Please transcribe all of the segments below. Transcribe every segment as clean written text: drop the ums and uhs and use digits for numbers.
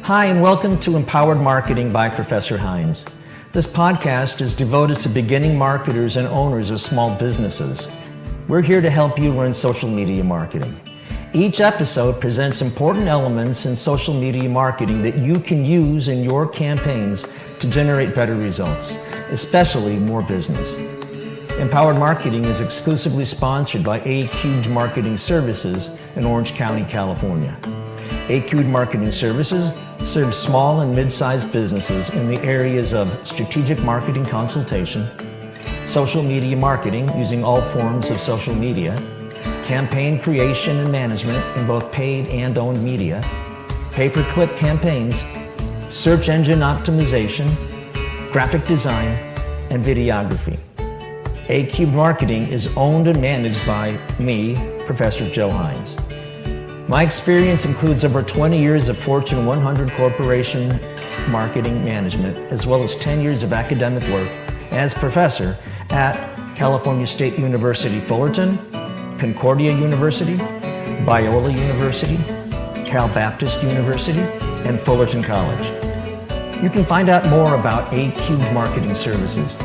Hi, and welcome to Empowered Marketing by Professor Hines. This podcast is devoted to beginning marketers and owners of small businesses. We're here to help you learn social media marketing. Each episode presents important elements in social media marketing that you can use in your campaigns to generate better results, especially more business. Empowered Marketing is exclusively sponsored by A-Cubed Marketing Services in Orange County, California. A-Cubed Marketing Services serves small and mid-sized businesses in the areas of strategic marketing consultation, social media marketing using all forms of social media, campaign creation and management in both paid and owned media, pay-per-click campaigns, search engine optimization, graphic design, and videography. A-Cubed Marketing is owned and managed by me, Professor Joe Hines. My experience includes over 20 years of Fortune 100 corporation marketing management, as well as 10 years of academic work as professor at California State University Fullerton, Concordia University, Biola University, Cal Baptist University, and Fullerton College. You can find out more about A-Cubed Marketing Services.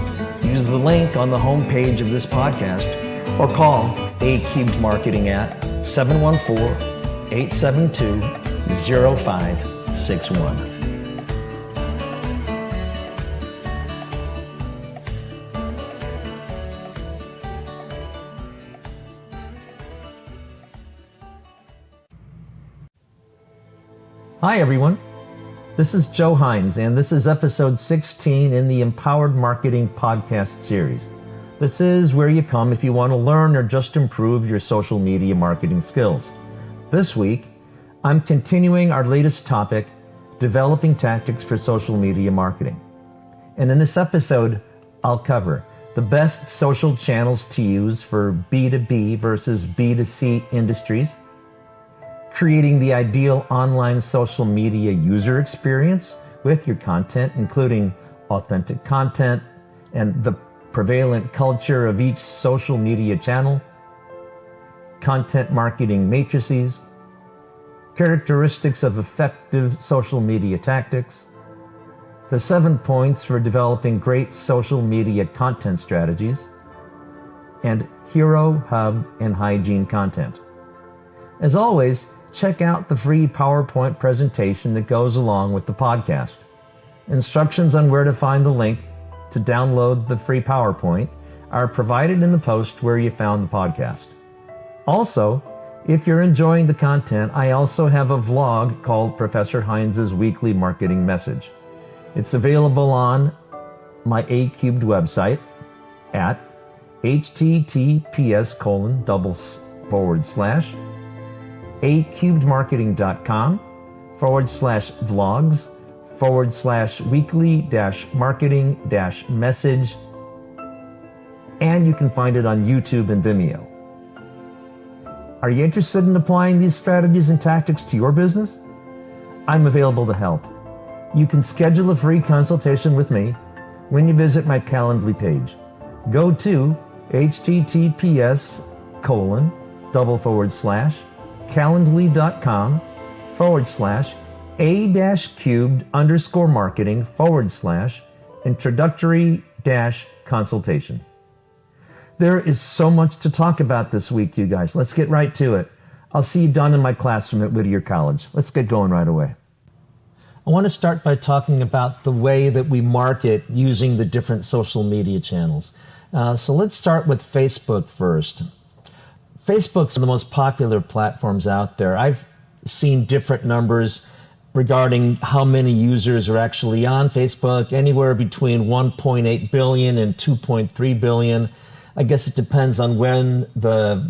Use the link on the homepage of this podcast or call A-Cubed Marketing at 714-872-0561. Hi, everyone. This is Joe Hines, and this is episode 16 in the Empowered Marketing podcast series. This is where you come if you want to learn or just improve your social media marketing skills. This week, I'm continuing our latest topic, developing tactics for social media marketing. And in this episode, I'll cover the best social channels to use for B2B versus B2C industries, creating the ideal online social media user experience with your content, including authentic content and the prevalent culture of each social media channel, content marketing matrices, characteristics of effective social media tactics, the 7 points for developing great social media content strategies, and hero, hub, and hygiene content. As always, check out the free PowerPoint presentation that goes along with the podcast. Instructions on where to find the link to download the free PowerPoint are provided in the post where you found the podcast. Also, if you're enjoying the content, I also have a vlog called Professor Hines' Weekly Marketing Message. It's available on my A-Cubed website at acubedmarketing.vlogs/weekly-marketing-message, and you can find it on YouTube and Vimeo. Are you interested in applying these strategies and tactics to your business? I'm available to help. You can schedule a free consultation with me when you visit my Calendly page. Go to https://calendly.com/a-cubed_marketing/introductory-consultation. There is so much to talk about this week, you guys. Let's get right to it. I'll see you down in my classroom at Whittier College. Let's get going right away. I want to start by talking about the way that we market using the different social media channels. So let's start with Facebook first. Facebook's one of the most popular platforms out there. I've seen different numbers regarding how many users are actually on Facebook, anywhere between 1.8 billion and 2.3 billion. I guess it depends on when the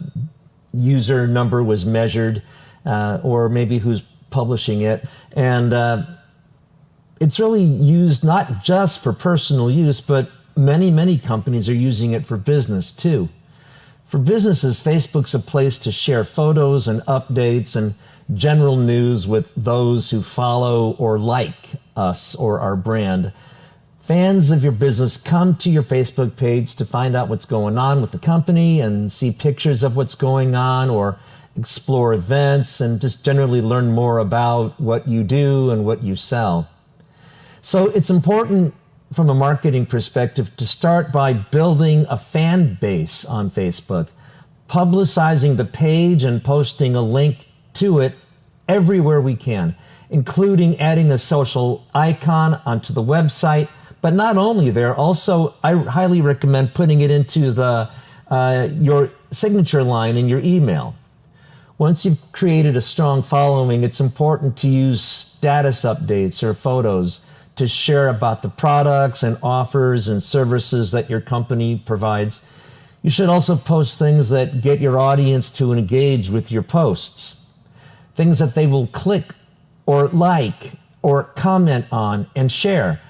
user number was measured, or maybe who's publishing it. And it's really used not just for personal use, but many companies are using it for business too. For businesses, Facebook's a place to share photos and updates and general news with those who follow or like us or our brand. Fans of your business come to your Facebook page to find out what's going on with the company and see pictures of what's going on, or explore events, and just generally learn more about what you do and what you sell. So it's important from a marketing perspective to start by building a fan base on Facebook, publicizing the page and posting a link to it everywhere we can, including adding a social icon onto the website. But not only there, also I highly recommend putting it into your signature line in your email. Once you've created a strong following, it's important to use status updates or photos to share about the products and offers and services that your company provides. You should also post things that get your audience to engage with your posts, things that they will click or like or comment on and share.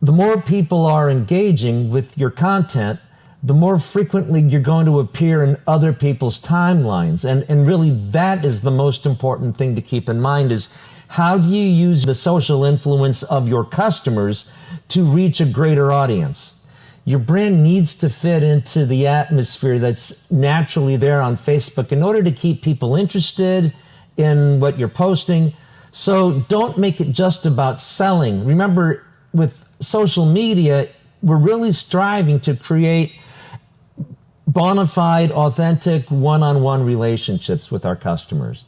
The more people are engaging with your content, the more frequently you're going to appear in other people's timelines. And really that is the most important thing to keep in mind is how do you use the social influence of your customers to reach a greater audience? Your brand needs to fit into the atmosphere that's naturally there on Facebook in order to keep people interested in what you're posting. So don't make it just about selling. Remember, with social media, we're really striving to create bona fide, authentic, one-on-one relationships with our customers.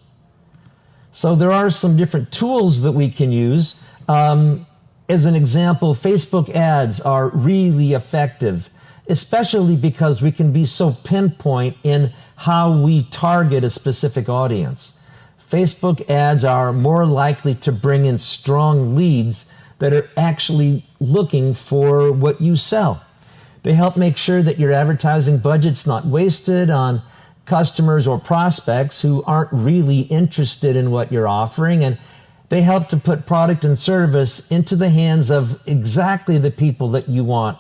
So there are some different tools that we can use. As an example, Facebook ads are really effective, especially because we can be so pinpoint in how we target a specific audience. Facebook ads are more likely to bring in strong leads that are actually looking for what you sell. They help make sure that your advertising budget's not wasted on customers or prospects who aren't really interested in what you're offering, and they help to put product and service into the hands of exactly the people that you want.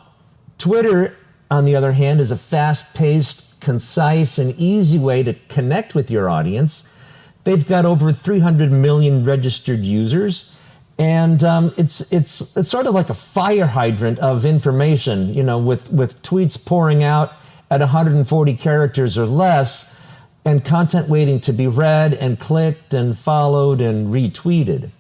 Twitter, on the other hand, is a fast-paced, concise, and easy way to connect with your audience. They've got over 300 million registered users, and it's sort of like a fire hydrant of information, with tweets pouring out at 140 characters or less, and content waiting to be read and clicked and followed and retweeted.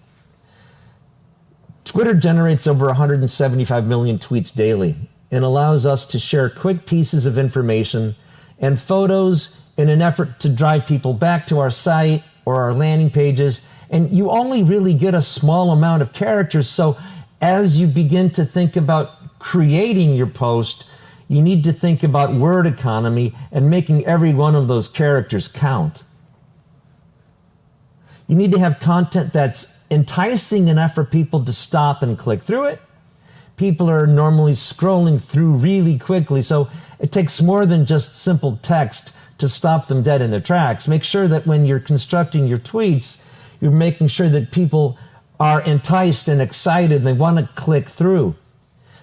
Twitter generates over 175 million tweets daily and allows us to share quick pieces of information and photos in an effort to drive people back to our site or our landing pages. And you only really get a small amount of characters. So as you begin to think about creating your post, you need to think about word economy and making every one of those characters count. You need to have content that's enticing enough for people to stop and click through it. People are normally scrolling through really quickly, so it takes more than just simple text to stop them dead in their tracks. Make sure that when you're constructing your tweets, you're making sure that people are enticed and excited and they want to click through.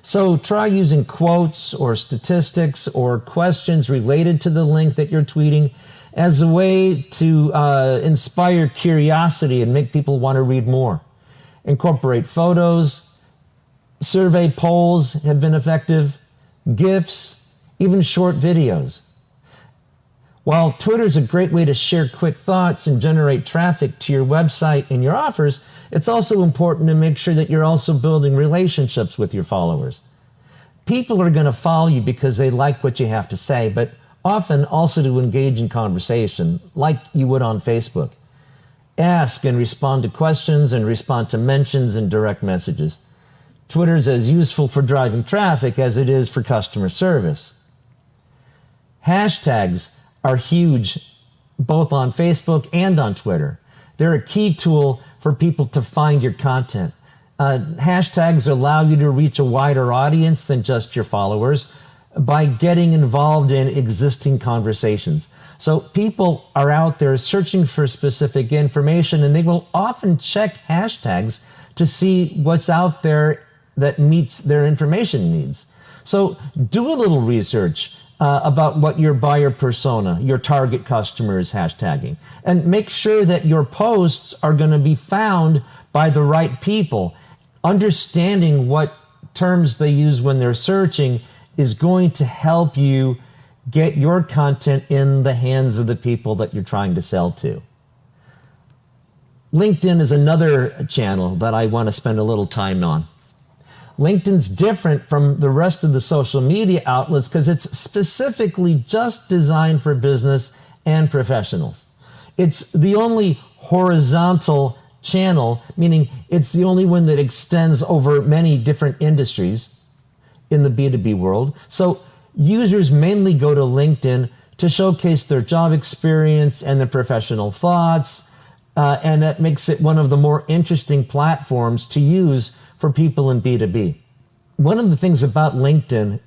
So try using quotes or statistics or questions related to the link that you're tweeting as a way to inspire curiosity and make people want to read more. Incorporate photos, survey polls have been effective, GIFs, even short videos. While Twitter is a great way to share quick thoughts and generate traffic to your website and your offers, it's also important to make sure that you're also building relationships with your followers. People are going to follow you because they like what you have to say, but often also to engage in conversation, like you would on Facebook. Ask and respond to questions and respond to mentions and direct messages. Twitter is as useful for driving traffic as it is for customer service. Hashtags are huge both on Facebook and on Twitter. They're a key tool for people to find your content. Hashtags allow you to reach a wider audience than just your followers by getting involved in existing conversations. So people are out there searching for specific information, and they will often check hashtags to see what's out there that meets their information needs. So do a little research about what your buyer persona, your target customer is hashtagging. And make sure that your posts are going to be found by the right people. Understanding what terms they use when they're searching is going to help you get your content in the hands of the people that you're trying to sell to. LinkedIn is another channel that I want to spend a little time on. LinkedIn's different from the rest of the social media outlets because it's specifically just designed for business and professionals. It's the only horizontal channel, meaning it's the only one that extends over many different industries in the B2B world. So users mainly go to LinkedIn to showcase their job experience and their professional thoughts, and that makes it one of the more interesting platforms to use for people in B2B. One of the things about LinkedIn,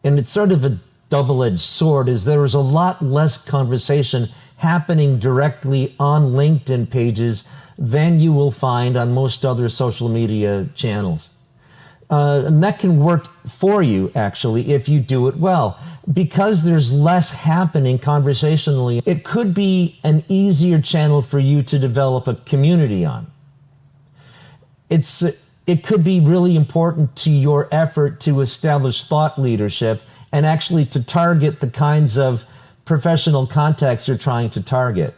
and it's sort of a double-edged sword, is there is a lot less conversation happening directly on LinkedIn pages than you will find on most other social media channels. And that can work for you, actually, if you do it well. Because there's less happening conversationally, it could be an easier channel for you to develop a community on. It could be really important to your effort to establish thought leadership and actually to target the kinds of professional contacts you're trying to target.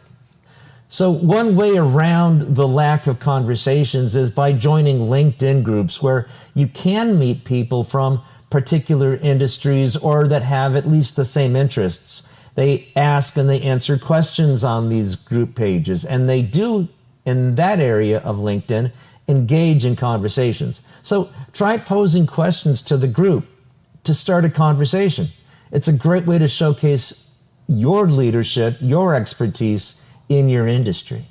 So one way around the lack of conversations is by joining LinkedIn groups where you can meet people from particular industries or that have at least the same interests. They ask and they answer questions on these group pages, and they do, in that area of LinkedIn, engage in conversations. So try posing questions to the group to start a conversation. It's a great way to showcase your leadership, your expertise in your industry.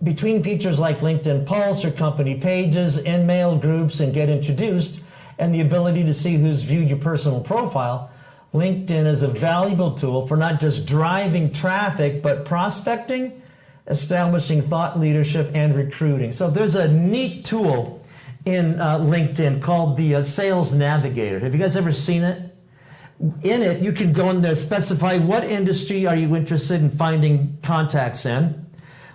Between features like LinkedIn Pulse or company pages, in-mail groups, and get introduced, and the ability to see who's viewed your personal profile, LinkedIn is a valuable tool for not just driving traffic, but prospecting, establishing thought leadership, and recruiting. So there's a neat tool in LinkedIn called the Sales Navigator. Have you guys ever seen it? In it, you can go in there, specify what industry are you interested in finding contacts in,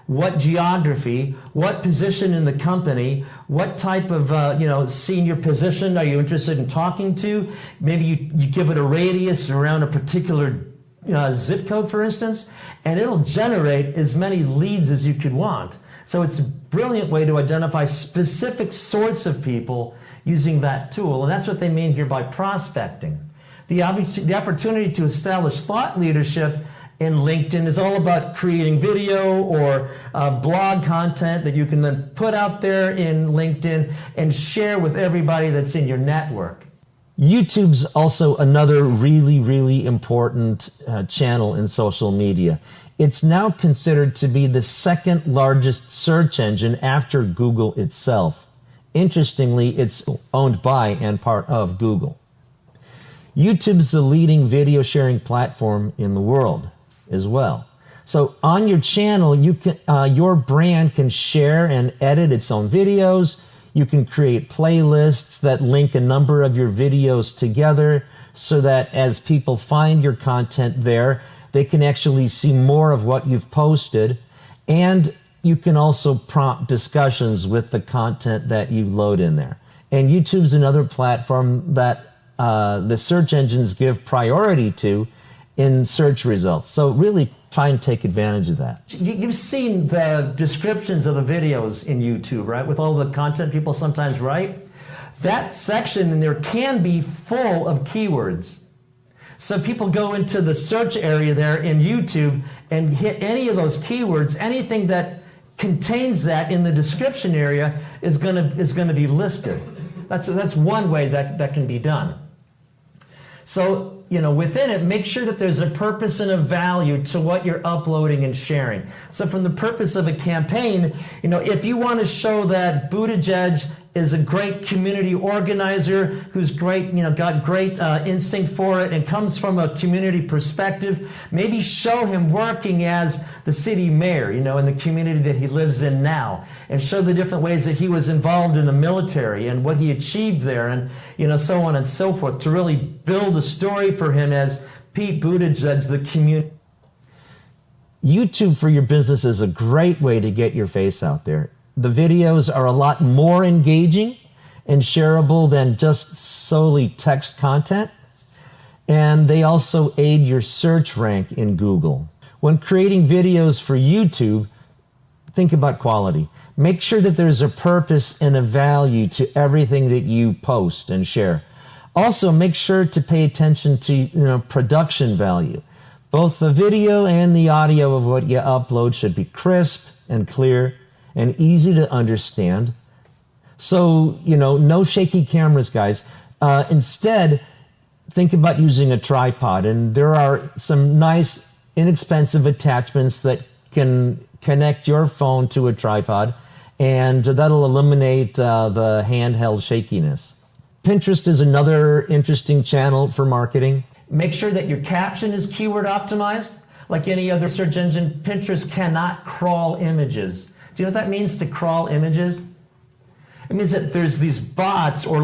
what geography, what position in the company, what type of senior position are you interested in talking to. Maybe you give it a radius around a particular zip code, for instance, and it'll generate as many leads as you could want. So it's a brilliant way to identify specific sorts of people using that tool, and that's what they mean here by prospecting. The opportunity to establish thought leadership in LinkedIn is all about creating video or blog content that you can then put out there in LinkedIn and share with everybody that's in your network. YouTube's also another really, really important channel in social media. It's now considered to be the second largest search engine after Google itself. Interestingly, it's owned by and part of Google. YouTube's the leading video sharing platform in the world as well. So on your channel, your brand can share and edit its own videos. You can create playlists that link a number of your videos together so that as people find your content there, they can actually see more of what you've posted. And you can also prompt discussions with the content that you load in there. And YouTube's another platform that the search engines give priority to in search results. So really try and take advantage of that. You've seen the descriptions of the videos in YouTube, right? With all the content people sometimes write. That section in there can be full of keywords. So people go into the search area there in YouTube and hit any of those keywords. Anything that contains that in the description area is going to be listed. That's one way that can be done. So, within it, make sure that there's a purpose and a value to what you're uploading and sharing. So from the purpose of a campaign, if you want to show that Buttigieg is a great community organizer who's great, got great instinct for it and comes from a community perspective, maybe show him working as the city mayor, in the community that he lives in now, and show the different ways that he was involved in the military and what he achieved there, and so on and so forth, to really build a story for him as Pete Buttigieg, the community. YouTube for your business is a great way to get your face out there. The videos are a lot more engaging and shareable than just solely text content. And they also aid your search rank in Google. When creating videos for YouTube, think about quality. Make sure that there's a purpose and a value to everything that you post and share. Also, make sure to pay attention to production value. Both the video and the audio of what you upload should be crisp and clear and easy to understand. So, no shaky cameras, guys. Instead, think about using a tripod. And there are some nice, inexpensive attachments that can connect your phone to a tripod, and that'll eliminate the handheld shakiness. Pinterest is another interesting channel for marketing. Make sure that your caption is keyword optimized. Like any other search engine, Pinterest cannot crawl images. Do you know what that means, to crawl images? It means that there's these bots or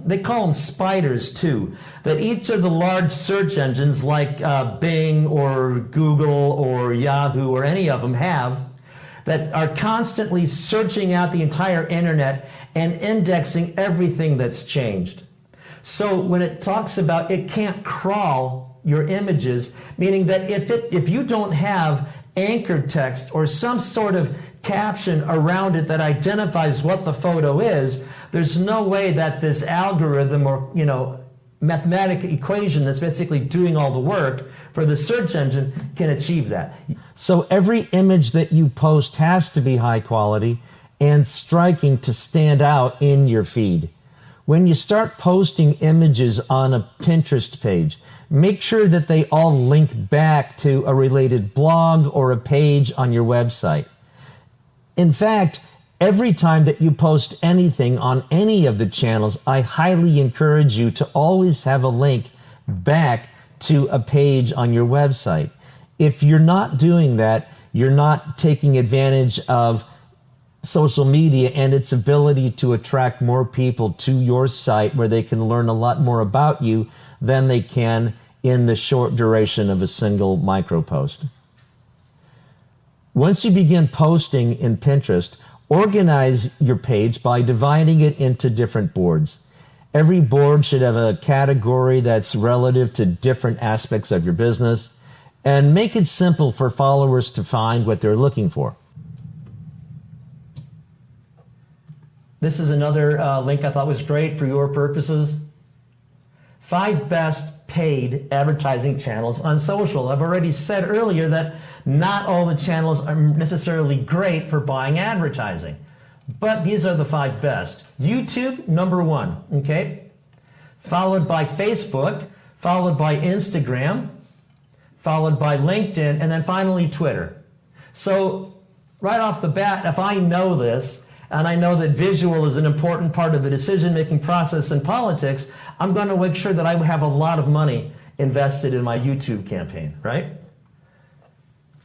they call them spiders too, that each of the large search engines like Bing or Google or Yahoo or any of them have, that are constantly searching out the entire internet and indexing everything that's changed. So when it talks about it can't crawl your images, meaning that if you don't have anchored text or some sort of caption around it that identifies what the photo is, there's no way that this algorithm or mathematical equation that's basically doing all the work for the search engine can achieve that. So every image that you post has to be high quality and striking to stand out in your feed. When you start posting images on a Pinterest page, make sure that they all link back to a related blog or a page on your website. In fact, every time that you post anything on any of the channels, I highly encourage you to always have a link back to a page on your website. If you're not doing that, you're not taking advantage of social media and its ability to attract more people to your site where they can learn a lot more about you than they can in the short duration of a single micro post. Once you begin posting in Pinterest, organize your page by dividing it into different boards. Every board should have a category that's relative to different aspects of your business, and make it simple for followers to find what they're looking for. This is another link I thought was great for your purposes. 5 best paid advertising channels on social. I've already said earlier that not all the channels are necessarily great for buying advertising, but these are the 5 best. YouTube, number 1, okay? Followed by Facebook, followed by Instagram, followed by LinkedIn, and then finally Twitter. So right off the bat, if I know this, and I know that visual is an important part of the decision-making process in politics, I'm going to make sure that I have a lot of money invested in my YouTube campaign, right?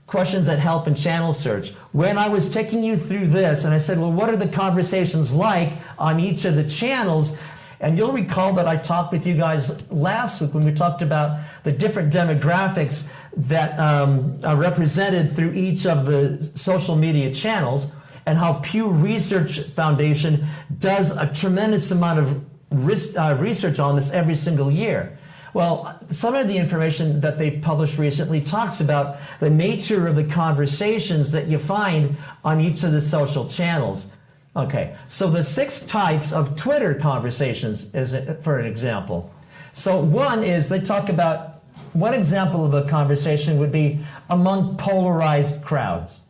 Questions that help in channel search. When I was taking you through this, and I said, well, what are the conversations like on each of the channels? And you'll recall that I talked with you guys last week when we talked about the different demographics that are represented through each of the social media channels, and how Pew Research Foundation does a tremendous amount of research on this every single year. Well, some of the information that they published recently talks about the nature of the conversations that you find on each of the social channels. Okay, so the 6 types of Twitter conversations is, for an example. So one is they talk about, one example of a conversation would be among polarized crowds.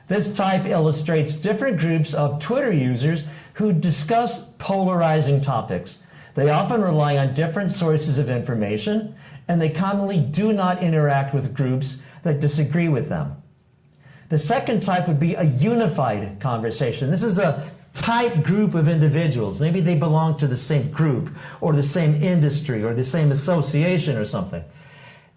This type illustrates different groups of Twitter users who discuss polarizing topics. They often rely on different sources of information, and they commonly do not interact with groups that disagree with them. The second type would be a unified conversation. This is a tight group of individuals. Maybe they belong to the same group or the same industry or the same association or something.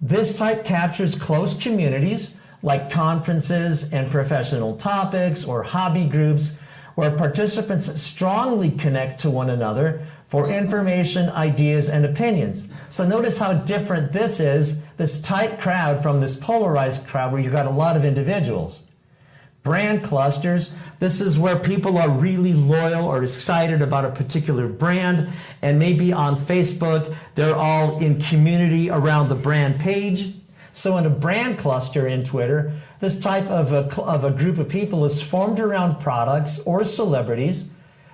This type captures close communities like conferences and professional topics or hobby groups where participants strongly connect to one another for information, ideas, and opinions. So notice how different this is, this tight crowd, from this polarized crowd where you've got a lot of individuals. Brand clusters. This is where people are really loyal or excited about a particular brand, and maybe on Facebook, they're all in community around the brand page. So in a brand cluster in Twitter, this type of a group of people is formed around products or celebrities.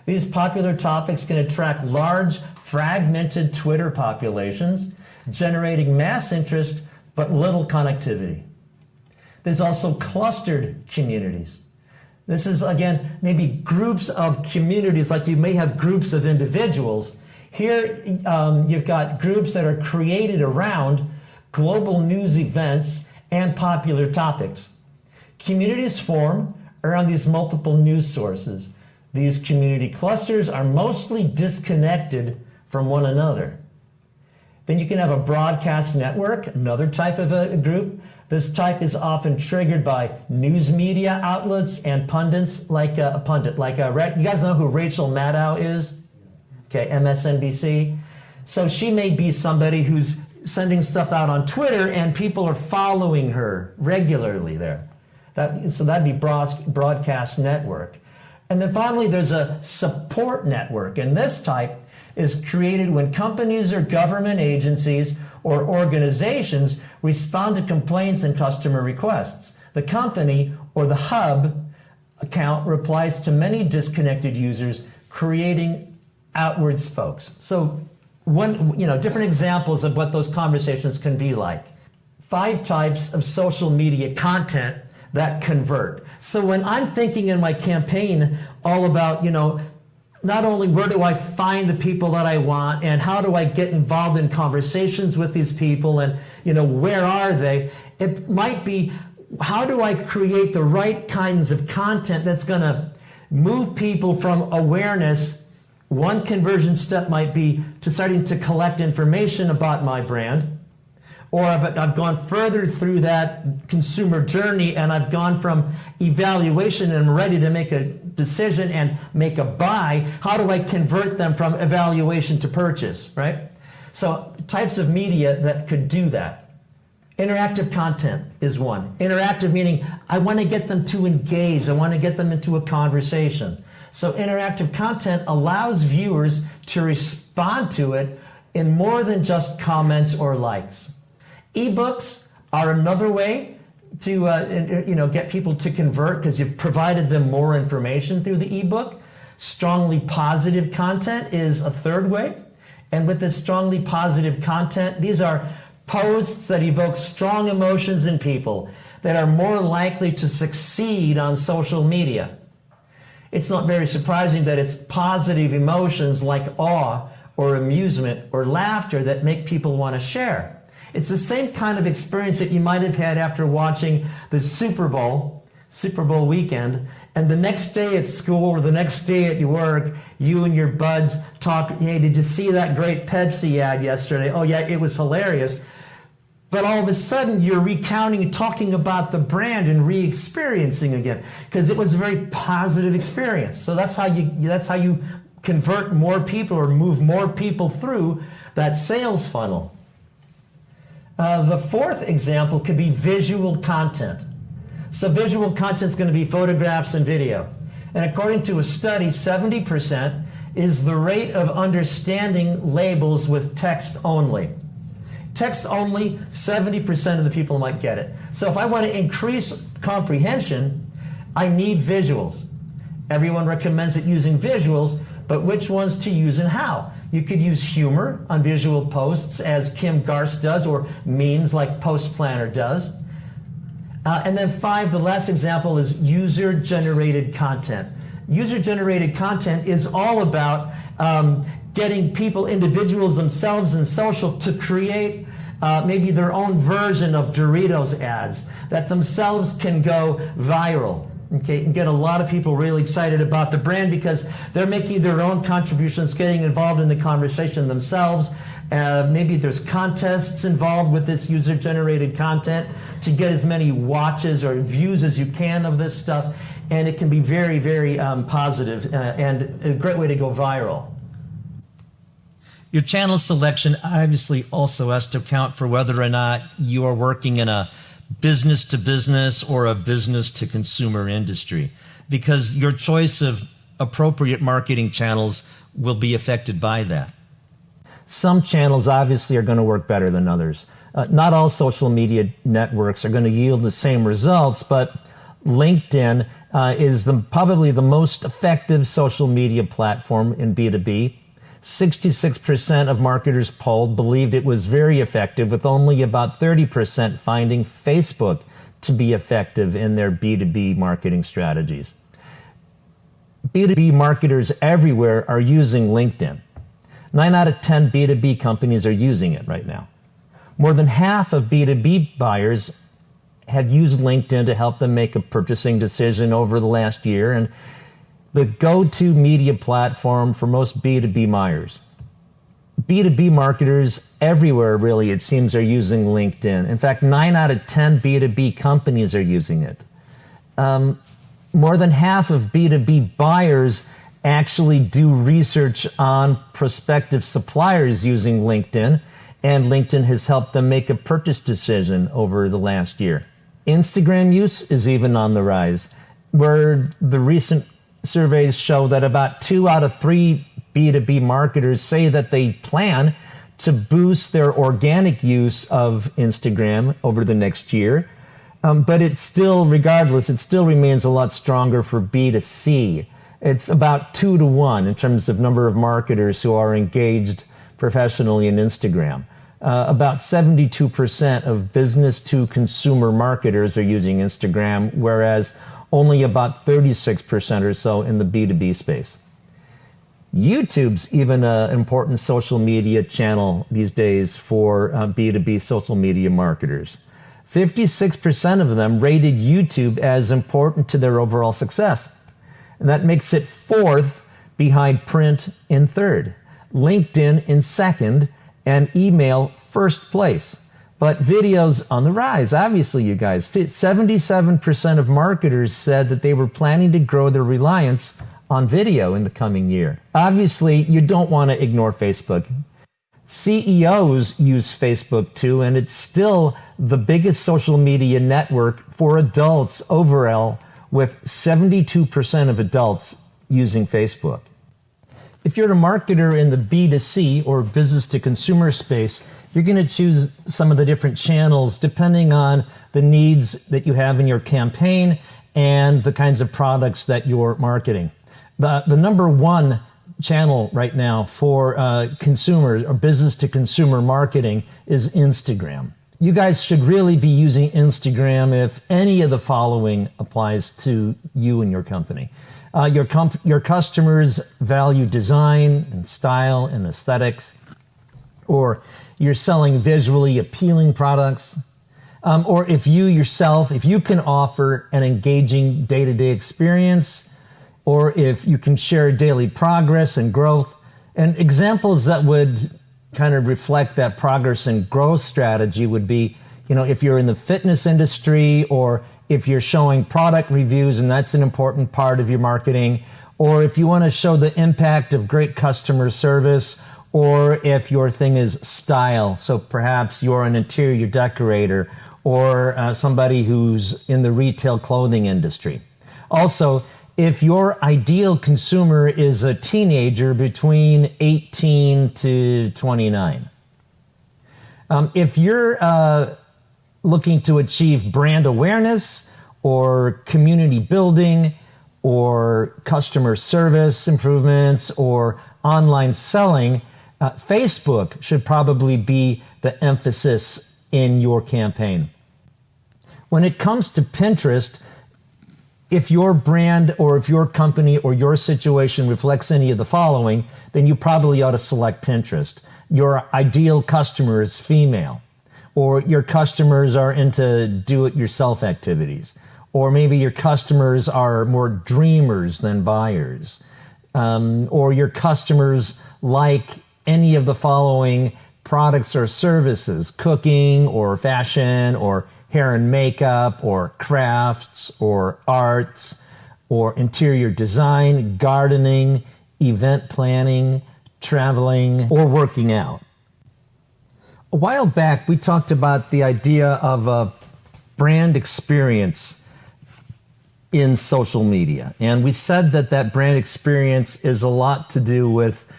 These popular topics can attract large, fragmented Twitter populations, generating mass interest but little connectivity. There's also clustered communities. This is, again, maybe groups of communities, like you may have groups of individuals. Here, you've got groups that are created around global news events and popular topics. Communities form around these multiple news sources. These community clusters are mostly disconnected from one another. Then you can have a broadcast network, another type of a group. This type is often triggered by news media outlets and pundits, like a pundit. You guys know who Rachel Maddow is? Okay, MSNBC. So she may be somebody who's sending stuff out on Twitter, and people are following her regularly there. So that'd be broadcast network. And then finally, there's a support network. And this type is created when companies or government agencies or organizations respond to complaints and customer requests. The company or the hub account replies to many disconnected users, creating outward spokes. So different examples of what those conversations can be like. 5 types of social media content that convert. So when I'm thinking in my campaign all about, not only where do I find the people that I want and how do I get involved in conversations with these people and, where are they? It might be, how do I create the right kinds of content that's going to move people from awareness? One conversion step might be to starting to collect information about my brand. Or I've gone further through that consumer journey and I've gone from evaluation and I'm ready to make a decision and make a buy. How do I convert them from evaluation to purchase, right? So types of media that could do that. Interactive content is one. Interactive meaning I want to get them to engage. I want to get them into a conversation. So interactive content allows viewers to respond to it in more than just comments or likes. Ebooks are another way to get people to convert because you've provided them more information through the ebook. Strongly positive content is a third way. And with this strongly positive content, these are posts that evoke strong emotions in people that are more likely to succeed on social media. It's not very surprising that it's positive emotions like awe or amusement or laughter that make people want to share. It's the same kind of experience that you might have had after watching the Super Bowl weekend, and the next day at school or the next day at your work, you and your buds talk, hey, did you see that great Pepsi ad yesterday? Oh yeah, it was hilarious. But all of a sudden you're recounting, talking about the brand and re-experiencing again, because it was a very positive experience. So that's how you convert more people or move more people through that sales funnel. The fourth example could be visual content. So visual content is going to be photographs and video. And according to a study, 70% is the rate of understanding labels with text only. Text only, 70% of the people might get it. So if I want to increase comprehension, I need visuals. Everyone recommends it using visuals, but which ones to use and how? You could use humor on visual posts, as Kim Garst does, or memes like Post Planner does. And then 5, the last example is user-generated content. User-generated content is all about getting people, individuals themselves in social, to create maybe their own version of Doritos ads that themselves can go viral. Okay, and get a lot of people really excited about the brand because they're making their own contributions, getting involved in the conversation themselves. Maybe there's contests involved with this user-generated content to get as many watches or views as you can of this stuff. And it can be very, very positive and a great way to go viral. Your channel selection obviously also has to account for whether or not you are working in a business to business or a business to consumer industry, because your choice of appropriate marketing channels will be affected by that. Some channels obviously are going to work better than others. Not all social media networks are going to yield the same results, but LinkedIn is probably the most effective social media platform in B2B. 66% of marketers polled believed it was very effective, with only about 30% finding Facebook to be effective in their B2B marketing strategies. B2B marketers everywhere are using LinkedIn. 9 out of 10 B2B companies are using it right now. More than half of B2B buyers have used LinkedIn to help them make a purchasing decision over the last year, and the go-to media platform for most B2B buyers. B2B marketers everywhere, really, it seems, are using LinkedIn. In fact, 9 out of 10 B2B companies are using it. More than half of B2B buyers actually do research on prospective suppliers using LinkedIn, and LinkedIn has helped them make a purchase decision over the last year. Instagram use is even on the rise, where the recent surveys show that about 2 out of 3 B2B marketers say that they plan to boost their organic use of Instagram over the next year. But it still, regardless, it still remains a lot stronger for B2C. It's about 2 to 1 in terms of number of marketers who are engaged professionally in Instagram. About 72% of business to consumer marketers are using Instagram, whereas only about 36% or so in the B2B space. YouTube's even an important social media channel these days for B2B social media marketers. 56% of them rated YouTube as important to their overall success. And that makes it 4th behind print in 3rd, LinkedIn in 2nd, and email 1st place. But video's on the rise, obviously, you guys. 77% of marketers said that they were planning to grow their reliance on video in the coming year. Obviously, you don't want to ignore Facebook. CEOs use Facebook too, and it's still the biggest social media network for adults overall, with 72% of adults using Facebook. If you're a marketer in the B2C or business to consumer space, you're going to choose some of the different channels depending on the needs that you have in your campaign and the kinds of products that you're marketing. The number one channel right now for consumer or business to consumer marketing is Instagram. You guys should really be using Instagram if any of the following applies to you and your company. Your customers value design and style and aesthetics, or you're selling visually appealing products, or if you can offer an engaging day-to-day experience, or if you can share daily progress and growth. And examples that would kind of reflect that progress and growth strategy would be, if you're in the fitness industry, or if you're showing product reviews and that's an important part of your marketing, or if you want to show the impact of great customer service, or if your thing is style. So perhaps you're an interior decorator or somebody who's in the retail clothing industry. Also, if your ideal consumer is a teenager between 18 to 29. If you're looking to achieve brand awareness or community building or customer service improvements or online selling, Facebook should probably be the emphasis in your campaign. When it comes to Pinterest, if your brand or if your company or your situation reflects any of the following, then you probably ought to select Pinterest. Your ideal customer is female, or your customers are into do-it-yourself activities, or maybe your customers are more dreamers than buyers, or your customers like any of the following products or services: cooking or fashion or hair and makeup or crafts or arts or interior design, gardening, event planning, traveling, or working out. A while back, we talked about the idea of brand experience in social media. And we said that brand experience is a lot to do with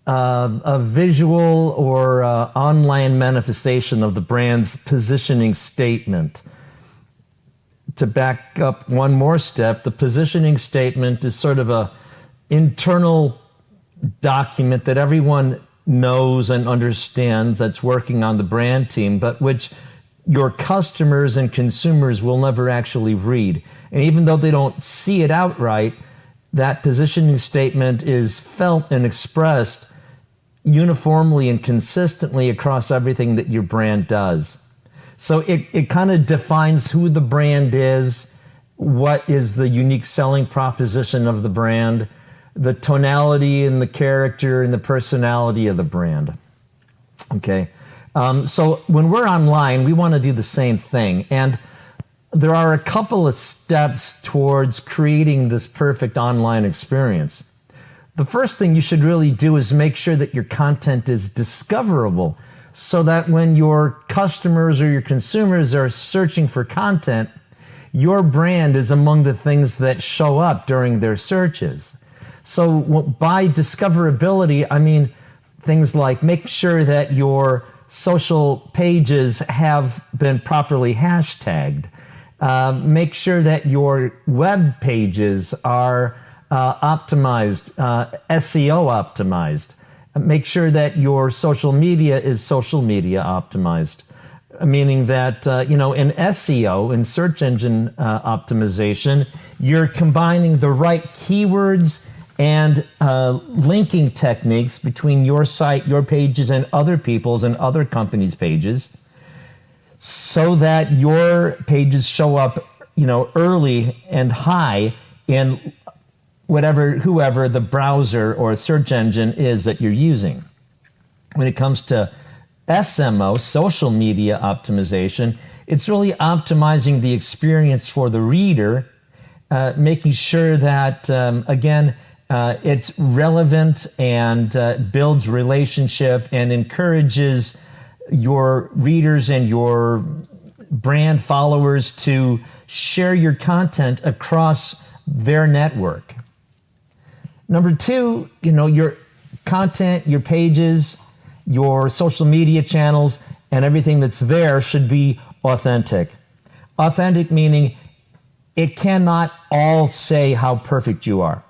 a visual or online manifestation of the brand's positioning statement. To back up one more step, the positioning statement is sort of a internal document that everyone knows and understands that's working on the brand team, but which your customers and consumers will never actually read. And even though they don't see it outright, that positioning statement is felt and expressed uniformly and consistently across everything that your brand does. So it kind of defines who the brand is, what is the unique selling proposition of the brand, the tonality and the character and the personality of the brand. Okay. So when we're online, we want to do the same thing. And there are a couple of steps towards creating this perfect online experience. The first thing you should really do is make sure that your content is discoverable so that when your customers or your consumers are searching for content, your brand is among the things that show up during their searches. So by discoverability, I mean things like make sure that your social pages have been properly hashtagged. Make sure that your web pages are optimized, SEO optimized. Make sure that your social media is social media optimized, meaning that, in SEO, in search engine optimization, you're combining the right keywords and linking techniques between your site, your pages, and other people's and other companies' pages so that your pages show up, early and high in whoever the browser or search engine is that you're using. When it comes to SMO, social media optimization, it's really optimizing the experience for the reader, making sure that, it's relevant and builds relationship and encourages your readers and your brand followers to share your content across their network. Number two, your content, your pages, your social media channels, and everything that's there should be authentic. Authentic meaning it cannot all say how perfect you are.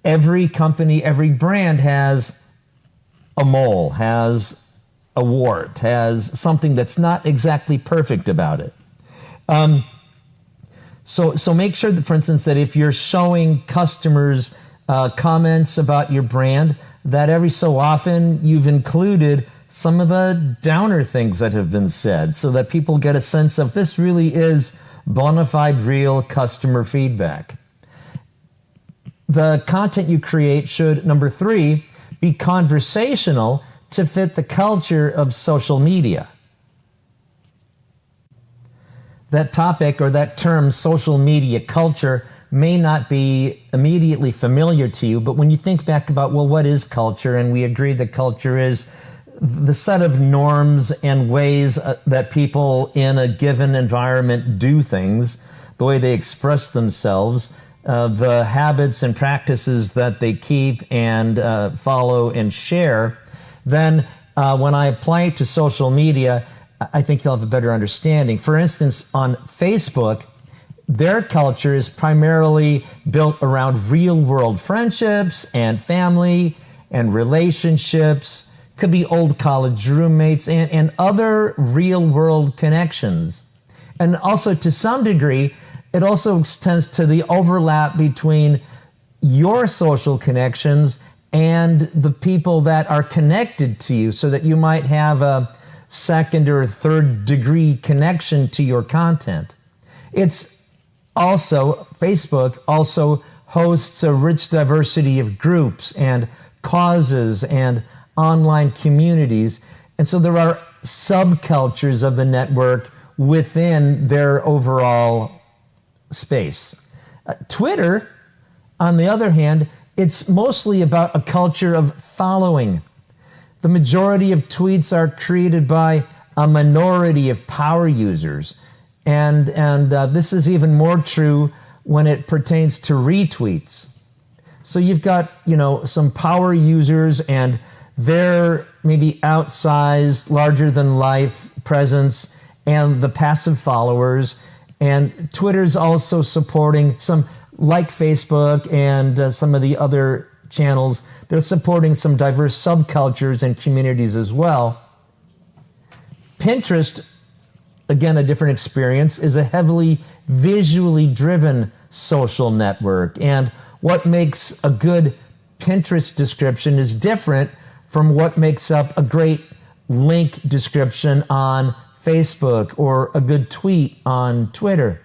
Every company, every brand has a mole, has a wart, has something that's not exactly perfect about it. So make sure that, for instance, that if you're showing customers comments about your brand, that every so often you've included some of the downer things that have been said so that people get a sense of this really is bona fide, real customer feedback. The content you create should, number three, be conversational to fit the culture of social media. That topic or that term, social media culture, may not be immediately familiar to you, but when you think back about, what is culture? And we agree that culture is the set of norms and ways that people in a given environment do things, the way they express themselves, the habits and practices that they keep and follow and share. Then when I apply it to social media, I think you'll have a better understanding. For instance, on Facebook, their culture is primarily built around real-world friendships and family and relationships. Could be old college roommates and other real-world connections. And also, to some degree, it also extends to the overlap between your social connections and the people that are connected to you, so that you might have a second or third degree connection to your content. Facebook also hosts a rich diversity of groups and causes and online communities. And so there are subcultures of the network within their overall space. Twitter, on the other hand, it's mostly about a culture of following. The majority of tweets are created by a minority of power users. And this is even more true when it pertains to retweets. So you've got, some power users and their maybe outsized, larger than life presence, and the passive followers. And Twitter's also supporting some, like Facebook and some of the other channels, they're supporting some diverse subcultures and communities as well. Pinterest, again, a different experience, is a heavily visually driven social network. And what makes a good Pinterest description is different from what makes up a great link description on Facebook or a good tweet on Twitter.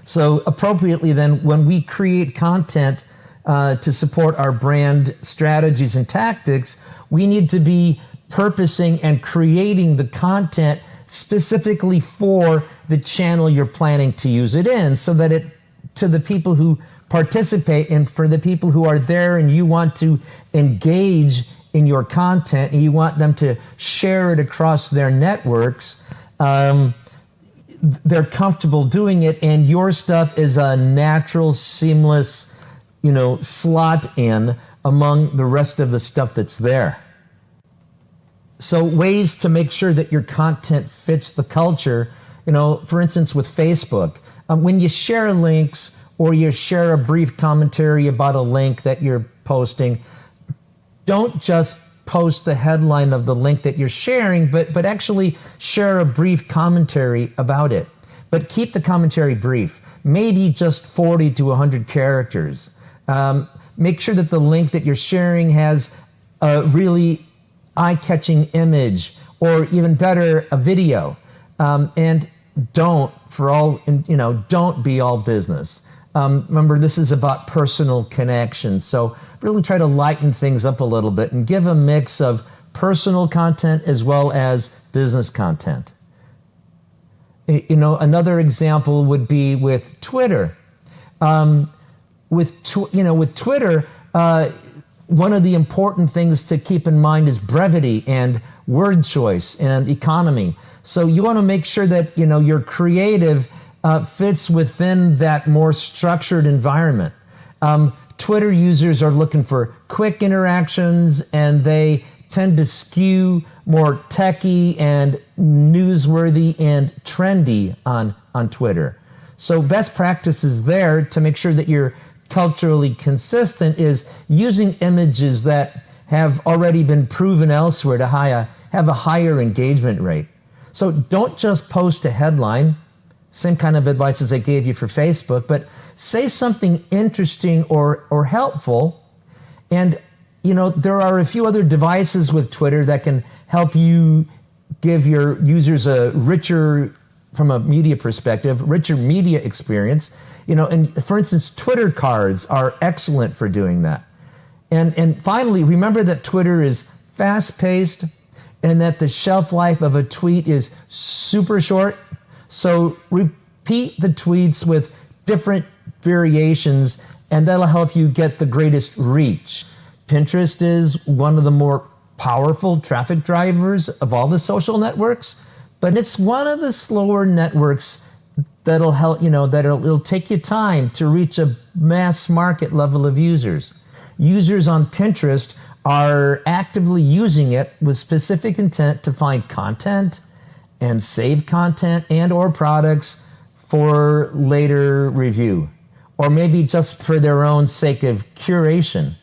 So appropriately then, when we create content to support our brand strategies and tactics, we need to be purposing and creating the content specifically for the channel you're planning to use it in, so that it, to the people who participate and for the people who are there and you want to engage in your content and you want them to share it across their networks, they're comfortable doing it, and your stuff is a natural, seamless, slot in among the rest of the stuff that's there. So ways to make sure that your content fits the culture, for instance, with Facebook, when you share links or you share a brief commentary about a link that you're posting, don't just post the headline of the link that you're sharing, but actually share a brief commentary about it. But keep the commentary brief, maybe just 40 to 100 characters. Make sure that the link that you're sharing has a really eye-catching image, or even better, a video. And don't be all business. Remember, this is about personal connection. So really try to lighten things up a little bit and give a mix of personal content as well as business content. Another example would be with Twitter. With Twitter, one of the important things to keep in mind is brevity and word choice and economy. So you want to make sure that your creative fits within that more structured environment. Twitter users are looking for quick interactions, and they tend to skew more techy and newsworthy and trendy on Twitter. So best practices there to make sure that you're culturally consistent is using images that have already been proven elsewhere to have a higher engagement rate. So don't just post a headline, same kind of advice as I gave you for Facebook, but say something interesting or helpful. And, there are a few other devices with Twitter that can help you give your users a richer, from a media perspective, richer media experience. And for instance, Twitter cards are excellent for doing that. And finally, remember that Twitter is fast-paced and that the shelf life of a tweet is super short. So repeat the tweets with different variations, and that'll help you get the greatest reach. Pinterest is one of the more powerful traffic drivers of all the social networks, but it's one of the slower networks that'll help, it'll take you time to reach a mass market level of users. Users on Pinterest are actively using it with specific intent to find content and save content and or products for later review, or maybe just for their own sake of curation.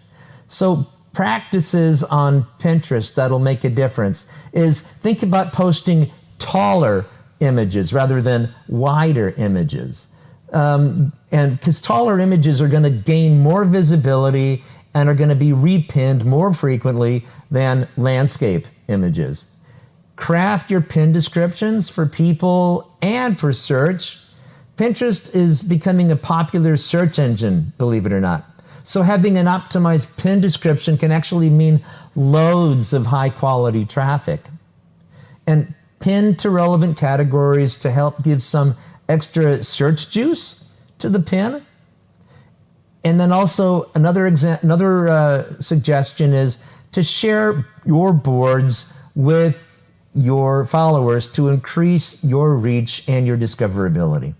So practices on Pinterest that'll make a difference is think about posting taller images rather than wider images. And because taller images are going to gain more visibility and are going to be repinned more frequently than landscape images. Craft your pin descriptions for people and for search. Pinterest is becoming a popular search engine, believe it or not. So having an optimized pin description can actually mean loads of high quality traffic. And pin to relevant categories to help give some extra search juice to the pin. And then also another suggestion is to share your boards with your followers to increase your reach and your discoverability.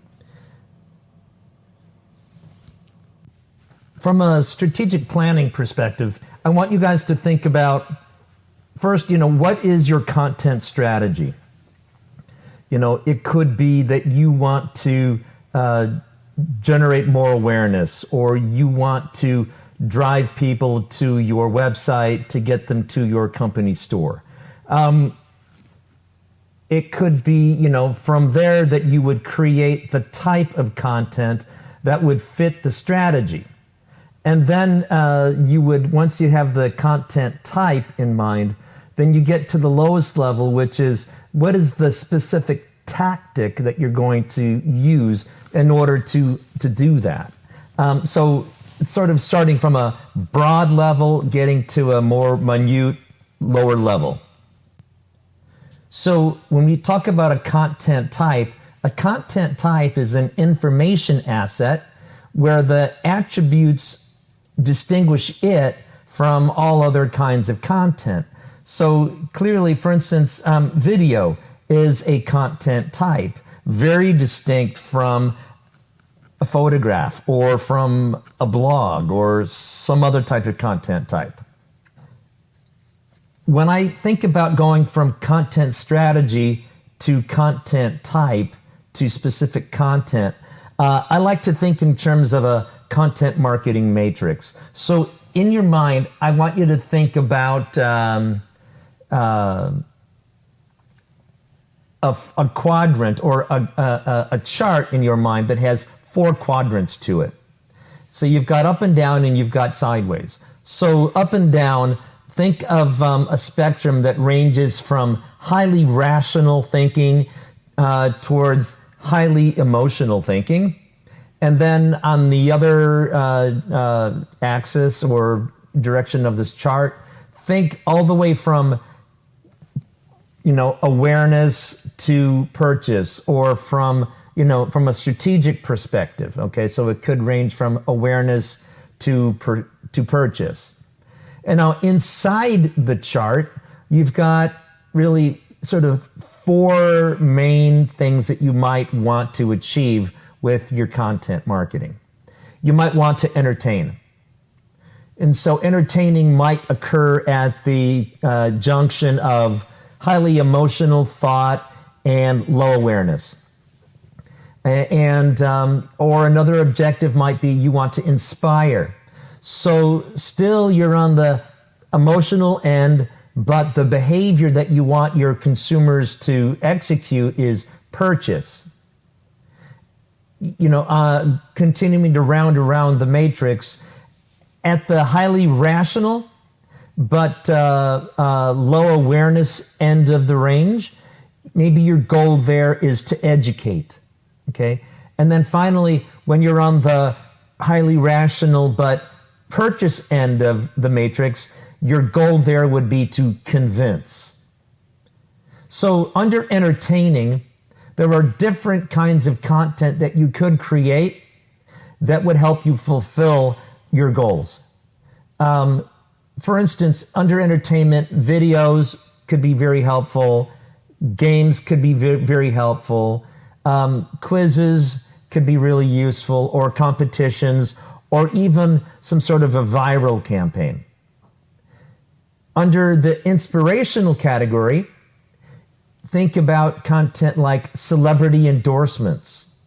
From a strategic planning perspective, I want you guys to think about first, what is your content strategy? It could be that you want to generate more awareness, or you want to drive people to your website to get them to your company store. It could be, from there that you would create the type of content that would fit the strategy. And then you would, once you have the content type in mind, then you get to the lowest level, which is what is the specific tactic that you're going to use in order to do that. So it's sort of starting from a broad level, getting to a more minute, lower level. So when we talk about a content type is an information asset where the attributes distinguish it from all other kinds of content. So clearly, for instance, video is a content type, very distinct from a photograph or from a blog or some other type of content type. When I think about going from content strategy to content type to specific content, I like to think in terms of a content marketing matrix. So in your mind, I want you to think about a quadrant or a chart in your mind that has 4 quadrants to it. So you've got up and down and you've got sideways. So up and down, think of a spectrum that ranges from highly rational thinking towards highly emotional thinking. And then on the other axis or direction of this chart, think all the way from awareness to purchase, or from a strategic perspective. Okay, so it could range from awareness to purchase. And now inside the chart, you've got really sort of 4 main things that you might want to achieve with your content marketing. You might want to entertain. And so entertaining might occur at the junction of highly emotional thought and low awareness. And or another objective might be you want to inspire. So still you're on the emotional end, but the behavior that you want your consumers to execute is purchase. Continuing to round around the matrix, at the highly rational but low awareness end of the range, maybe your goal there is to educate, okay? And then finally, when you're on the highly rational but purchase end of the matrix, your goal there would be to convince. So under entertaining, there are different kinds of content that you could create that would help you fulfill your goals. For instance, under entertainment, videos could be very helpful. Games could be very helpful. Quizzes could be really useful, or competitions, or even some sort of a viral campaign. Under the inspirational category, think about content like celebrity endorsements,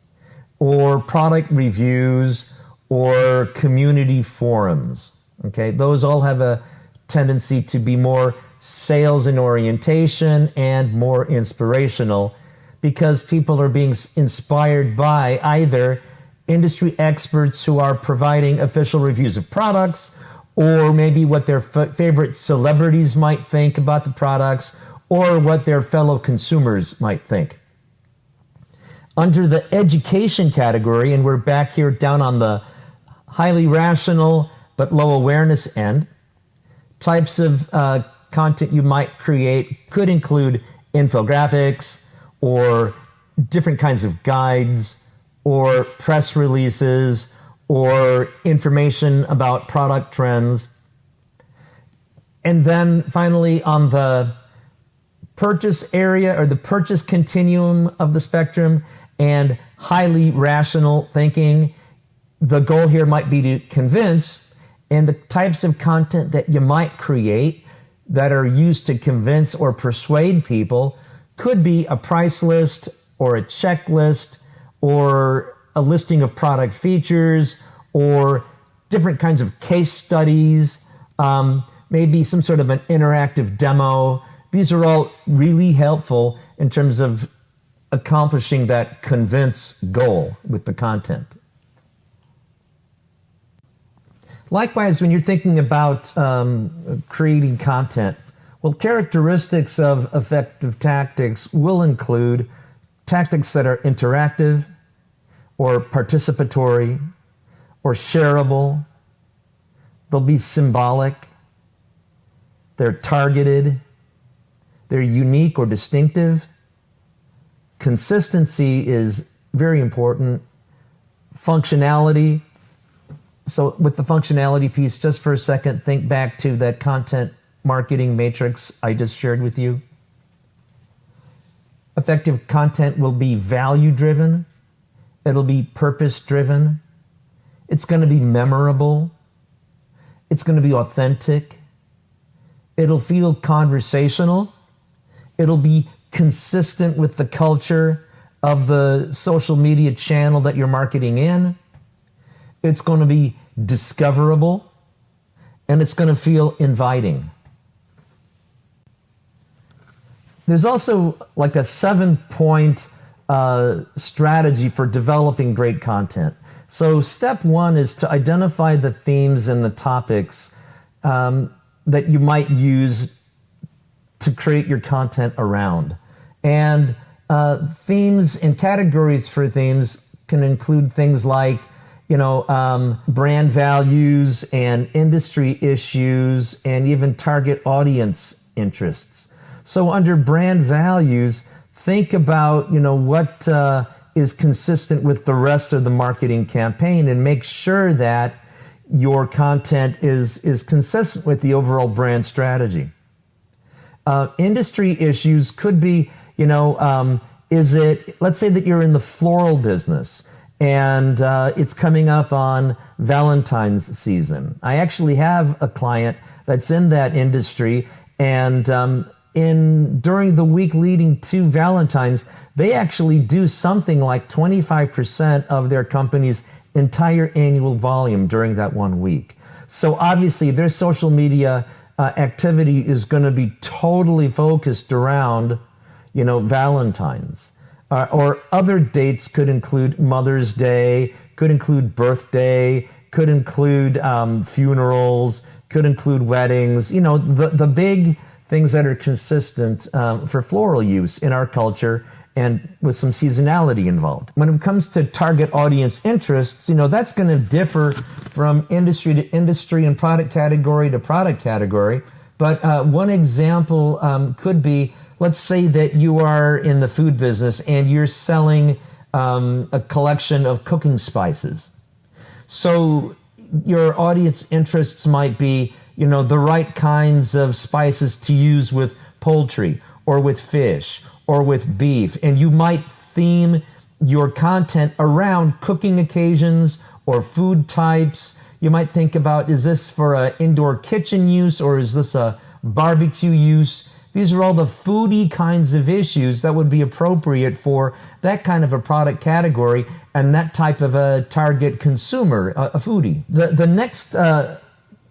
or product reviews, or community forums. Okay, those all have a tendency to be more sales in orientation and more inspirational, because people are being inspired by either industry experts who are providing official reviews of products, or maybe what their favorite celebrities might think about the products, or what their fellow consumers might think. Under the education category, and we're back here down on the highly rational but low awareness end, types of content you might create could include infographics, or different kinds of guides, or press releases, or information about product trends. And then finally, on the purchase area or the purchase continuum of the spectrum and highly rational thinking. The goal here might be to convince, and the types of content that you might create that are used to convince or persuade people could be a price list or a checklist or a listing of product features or different kinds of case studies, maybe some sort of an interactive demo. These are all really helpful in terms of accomplishing that convince goal with the content. Likewise, when you're thinking about creating content, well, characteristics of effective tactics will include tactics that are interactive or participatory or shareable. They'll be symbolic. They're targeted. They're unique or distinctive. Consistency is very important. Functionality. So with the functionality piece, just for a second, think back to that content marketing matrix I just shared with you. Effective content will be value-driven. It'll be purpose-driven. It's going to be memorable. It's going to be authentic. It'll feel conversational. It'll be consistent with the culture of the social media channel that you're marketing in. It's going to be discoverable, and it's going to feel inviting. There's also like a 7-point strategy for developing great content. So step 1 is to identify the themes and the topics that you might use to create your content around. And themes and categories for themes can include things like brand values and industry issues and even target audience interests. So under brand values, think about, what is consistent with the rest of the marketing campaign and make sure that your content is consistent with the overall brand strategy. Industry issues could be, let's say that you're in the floral business and it's coming up on Valentine's season. I actually have a client that's in that industry, and during the week leading to Valentine's, they actually do something like 25% of their company's entire annual volume during that 1 week. So obviously their social media activity is going to be totally focused around, Valentine's. Or other dates could include Mother's Day, could include birthday, could include funerals, could include weddings, the big things that are consistent for floral use in our culture and with some seasonality involved. When it comes to target audience interests, that's going to differ from industry to industry and product category to product category. But one example could be, let's say that you are in the food business and you're selling a collection of cooking spices. So your audience interests might be, the right kinds of spices to use with poultry or with fish or with beef. And you might theme your content around cooking occasions or food types. You might think about, is this for an indoor kitchen use or is this a barbecue use? These are all the foodie kinds of issues that would be appropriate for that kind of a product category and that type of a target consumer, a foodie. The next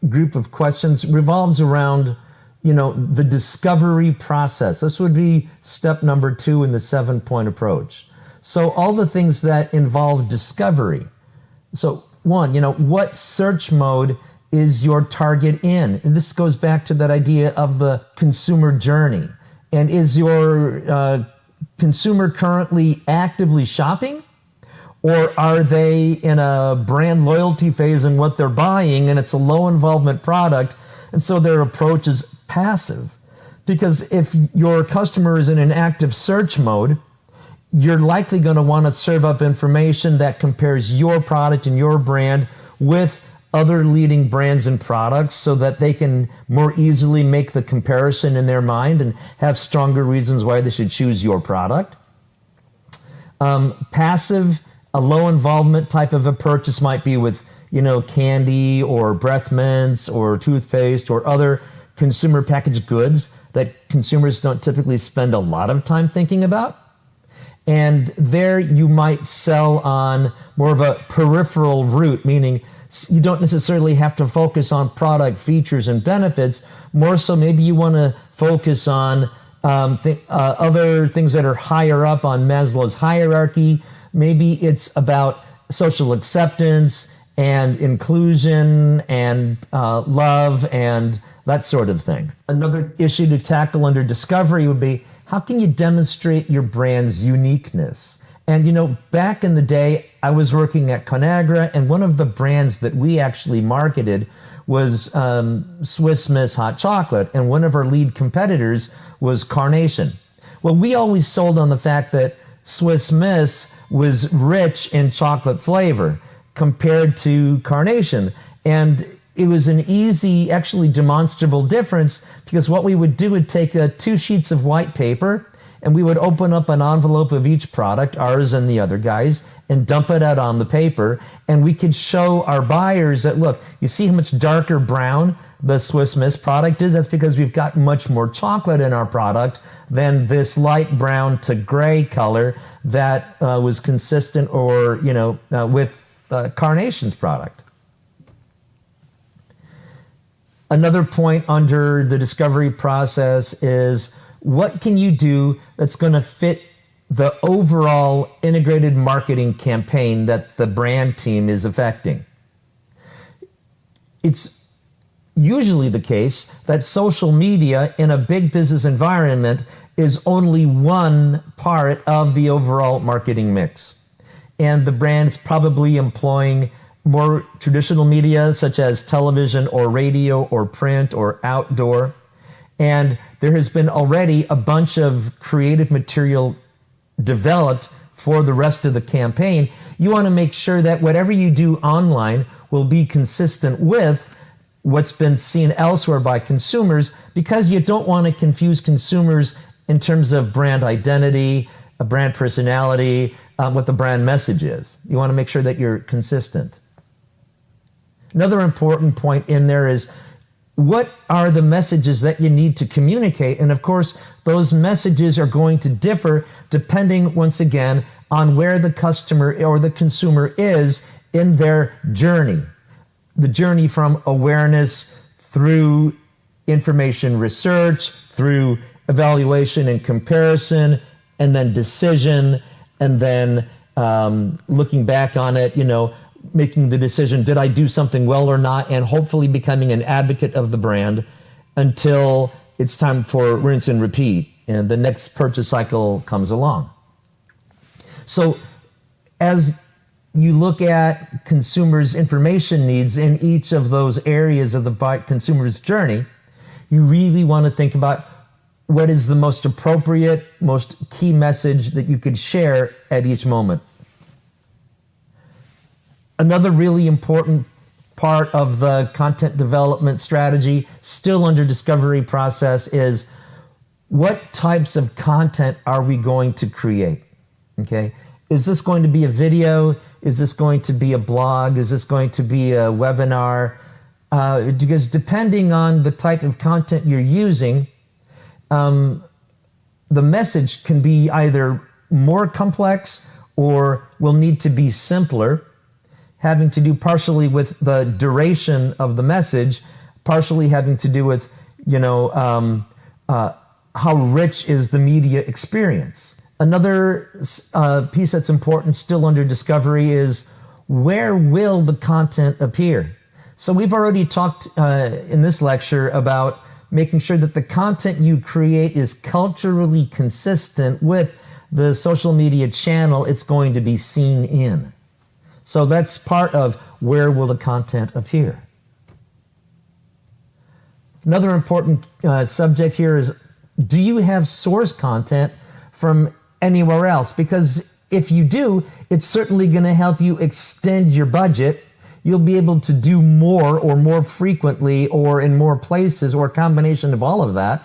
group of questions revolves around, the discovery process. This would be step number 2 in the 7-point approach. So all the things that involve discovery. So 1, what search mode is your target in? And this goes back to that idea of the consumer journey. And is your consumer currently actively shopping? Or are they in a brand loyalty phase in what they're buying and it's a low involvement product and so their approach is passive? Because if your customer is in an active search mode, you're likely going to want to serve up information that compares your product and your brand with other leading brands and products so that they can more easily make the comparison in their mind and have stronger reasons why they should choose your product. Passive, a low involvement type of a purchase might be with, candy or breath mints or toothpaste or other consumer packaged goods that consumers don't typically spend a lot of time thinking about. And there you might sell on more of a peripheral route, meaning you don't necessarily have to focus on product features and benefits. More so, maybe you want to focus on other things that are higher up on Maslow's hierarchy. Maybe it's about social acceptance and inclusion and love and that sort of thing. Another issue to tackle under discovery would be, how can you demonstrate your brand's uniqueness? And back in the day, I was working at Conagra, and one of the brands that we actually marketed was Swiss Miss hot chocolate, and one of our lead competitors was Carnation. Well, we always sold on the fact that Swiss Miss was rich in chocolate flavor compared to Carnation. And it was an easy, actually demonstrable difference, because what we would do would take 2 sheets of white paper and we would open up an envelope of each product, ours and the other guys, and dump it out on the paper. And we could show our buyers that, look, you see how much darker brown the Swiss Miss product is? That's because we've got much more chocolate in our product than this light brown to gray color that was consistent or, with Carnation's product. Another point under the discovery process is, what can you do that's going to fit the overall integrated marketing campaign that the brand team is affecting? It's usually the case that social media in a big business environment is only one part of the overall marketing mix. And the brand is probably employing more traditional media such as television or radio or print or outdoor. And there has been already a bunch of creative material developed for the rest of the campaign. You want to make sure that whatever you do online will be consistent with what's been seen elsewhere by consumers, because you don't want to confuse consumers in terms of brand identity, a brand personality, what the brand message is. You want to make sure that you're consistent. Another important point in there is, what are the messages that you need to communicate? And of course, those messages are going to differ depending, once again, on where the customer or the consumer is in their journey. The journey from awareness through information research, through evaluation and comparison, and then decision, and then looking back on it, making the decision, did I do something well or not, and hopefully becoming an advocate of the brand until it's time for rinse and repeat and the next purchase cycle comes along. So as you look at consumers' information needs in each of those areas of the consumer's journey, you really want to think about what is the most appropriate, most key message that you could share at each moment. Another really important part of the content development strategy, still under discovery process, is what types of content are we going to create? Okay, is this going to be a video? Is this going to be a blog? Is this going to be a webinar? Because depending on the type of content you're using, the message can be either more complex or will need to be simpler, having to do partially with the duration of the message, partially having to do with, how rich is the media experience. Another piece that's important still under discovery is, where will the content appear? So we've already talked in this lecture about making sure that the content you create is culturally consistent with the social media channel it's going to be seen in. So that's part of where will the content appear. Another important subject here is, do you have source content from anywhere else? Because if you do, it's certainly going to help you extend your budget. you'll be able to do more or more frequently or in more places or a combination of all of that.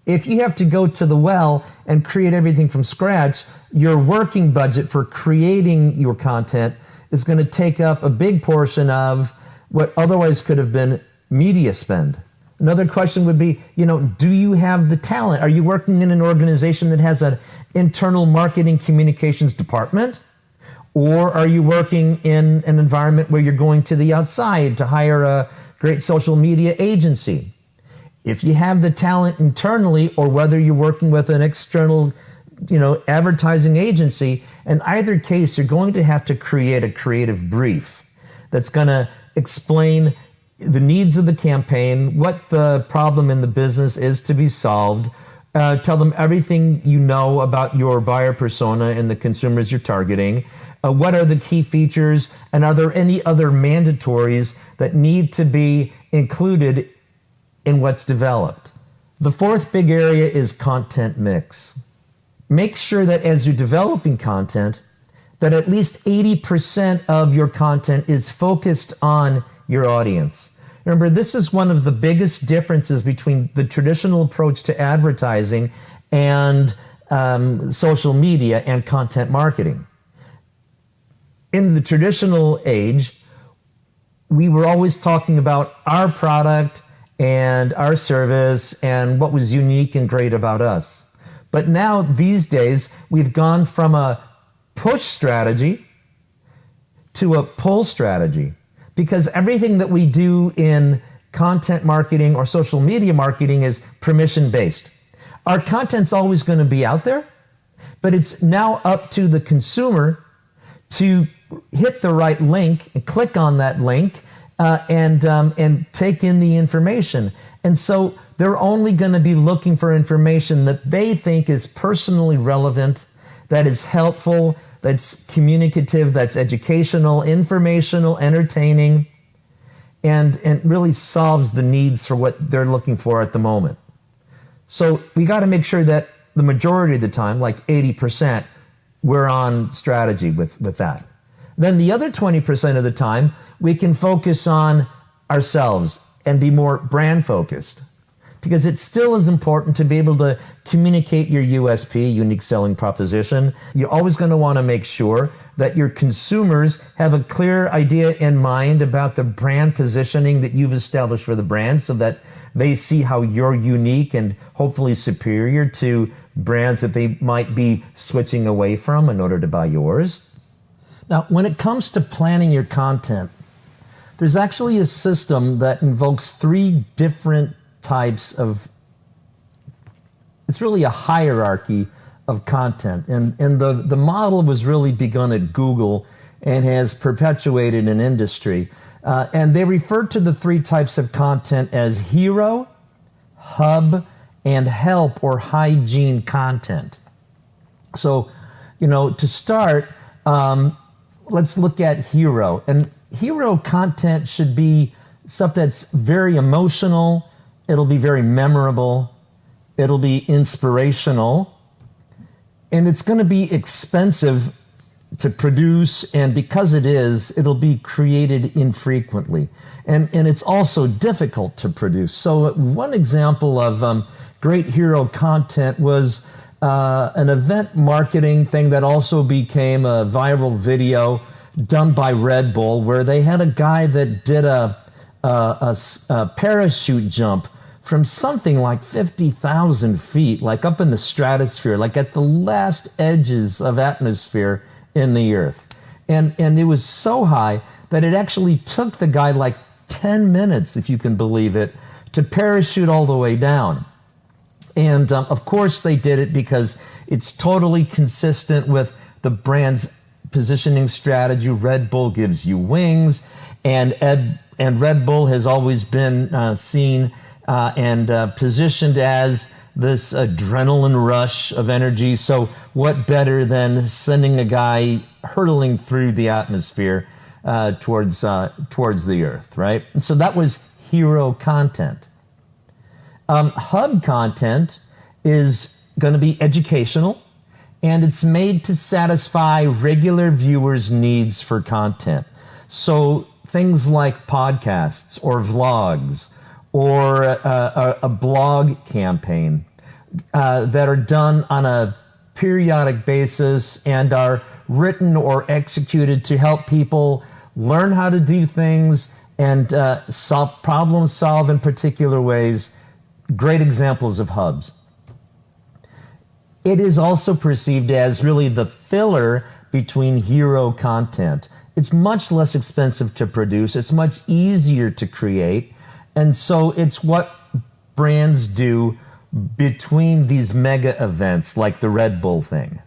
If you have to go to the well and create everything from scratch, your working budget for creating your content is going to take up a big portion of what otherwise could have been media spend. Another question would be, do you have the talent? Are you working in an organization that has an internal marketing communications department? Or are you working in an environment where you're going to the outside to hire a great social media agency? If you have the talent internally, or whether you're working with an external, advertising agency, in either case, you're going to have to create a creative brief that's going to explain the needs of the campaign, what the problem in the business is to be solved, tell them everything you know about your buyer persona and the consumers you're targeting, what are the key features, and are there any other mandatories that need to be included in what's developed. The fourth big area is content mix. Make sure that as you're developing content, that at least 80% of your content is focused on your audience. Remember, this is one of the biggest differences between the traditional approach to advertising and social media and content marketing. In the traditional age, we were always talking about our product and our service and what was unique and great about us. But now, these days, we've gone from a push strategy to a pull strategy, because everything that we do in content marketing or social media marketing is permission-based. Our content's always going to be out there, but it's now up to the consumer to hit the right link and click on that link and take in the information. And so they're only going to be looking for information that they think is personally relevant, that is helpful, that's communicative, that's educational, informational, entertaining, and really solves the needs for what they're looking for at the moment. So we got to make sure that the majority of the time, like 80%, we're on strategy with that. Then the other 20% of the time, we can focus on ourselves and be more brand focused, because it still is important to be able to communicate your USP, unique selling proposition. You're always going to want to make sure that your consumers have a clear idea in mind about the brand positioning that you've established for the brand, so that they see how you're unique and hopefully superior to brands that they might be switching away from in order to buy yours. Now, when it comes to planning your content, there's actually a system that invokes three different types of, it's really a hierarchy of content. And the model was really begun at Google and has perpetuated in industry. And they refer to the three types of content as hero, hub, and help or hygiene content. So, to start, let's look at hero. And hero content should be stuff that's very emotional, it'll be very memorable, it'll be inspirational, and it's going to be expensive to produce, and because it is, it'll be created infrequently. And it's also difficult to produce. So one example of great hero content was an event marketing thing that also became a viral video done by Red Bull, where they had a guy that did a parachute jump from something like 50,000 feet, like up in the stratosphere, like at the last edges of atmosphere in the earth. And it was so high that it actually took the guy like 10 minutes, if you can believe it, to parachute all the way down. And of course they did it because it's totally consistent with the brand's positioning strategy. Red Bull gives you wings, and Red Bull has always been seen and positioned as this adrenaline rush of energy. So what better than sending a guy hurtling through the atmosphere towards the earth, right? And so that was hero content. Hub content is going to be educational, and it's made to satisfy regular viewers' needs for content. So things like podcasts or vlogs or a blog campaign that are done on a periodic basis and are written or executed to help people learn how to do things and problem solve in particular ways. Great examples of hubs. It is also perceived as really the filler between hero content. It's much less expensive to produce. It's much easier to create. And so it's what brands do between these mega events like the Red Bull thing.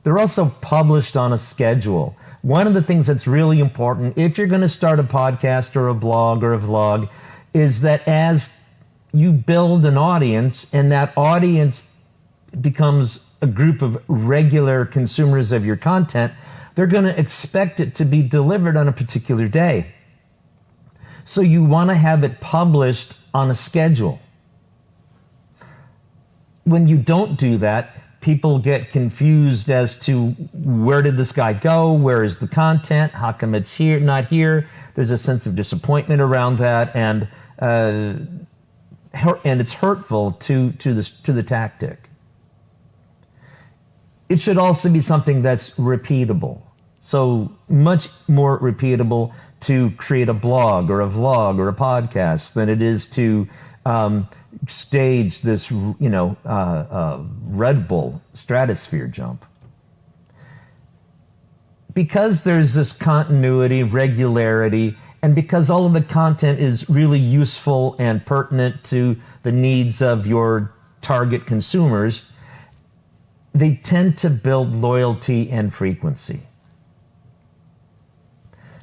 They're also published on a schedule. One of the things that's really important if you're going to start a podcast or a blog or a vlog is that as you build an audience and that audience becomes a group of regular consumers of your content, they're going to expect it to be delivered on a particular day. So you want to have it published on a schedule. When you don't do that, people get confused as to where did this guy go? Where is the content? How come it's here, not here? There's a sense of disappointment around that, and it's hurtful to the tactic. It should also be something that's repeatable. So much more repeatable to create a blog or a vlog or a podcast than it is to stage this, Red Bull stratosphere jump. Because there's this continuity, regularity, and because all of the content is really useful and pertinent to the needs of your target consumers, they tend to build loyalty and frequency.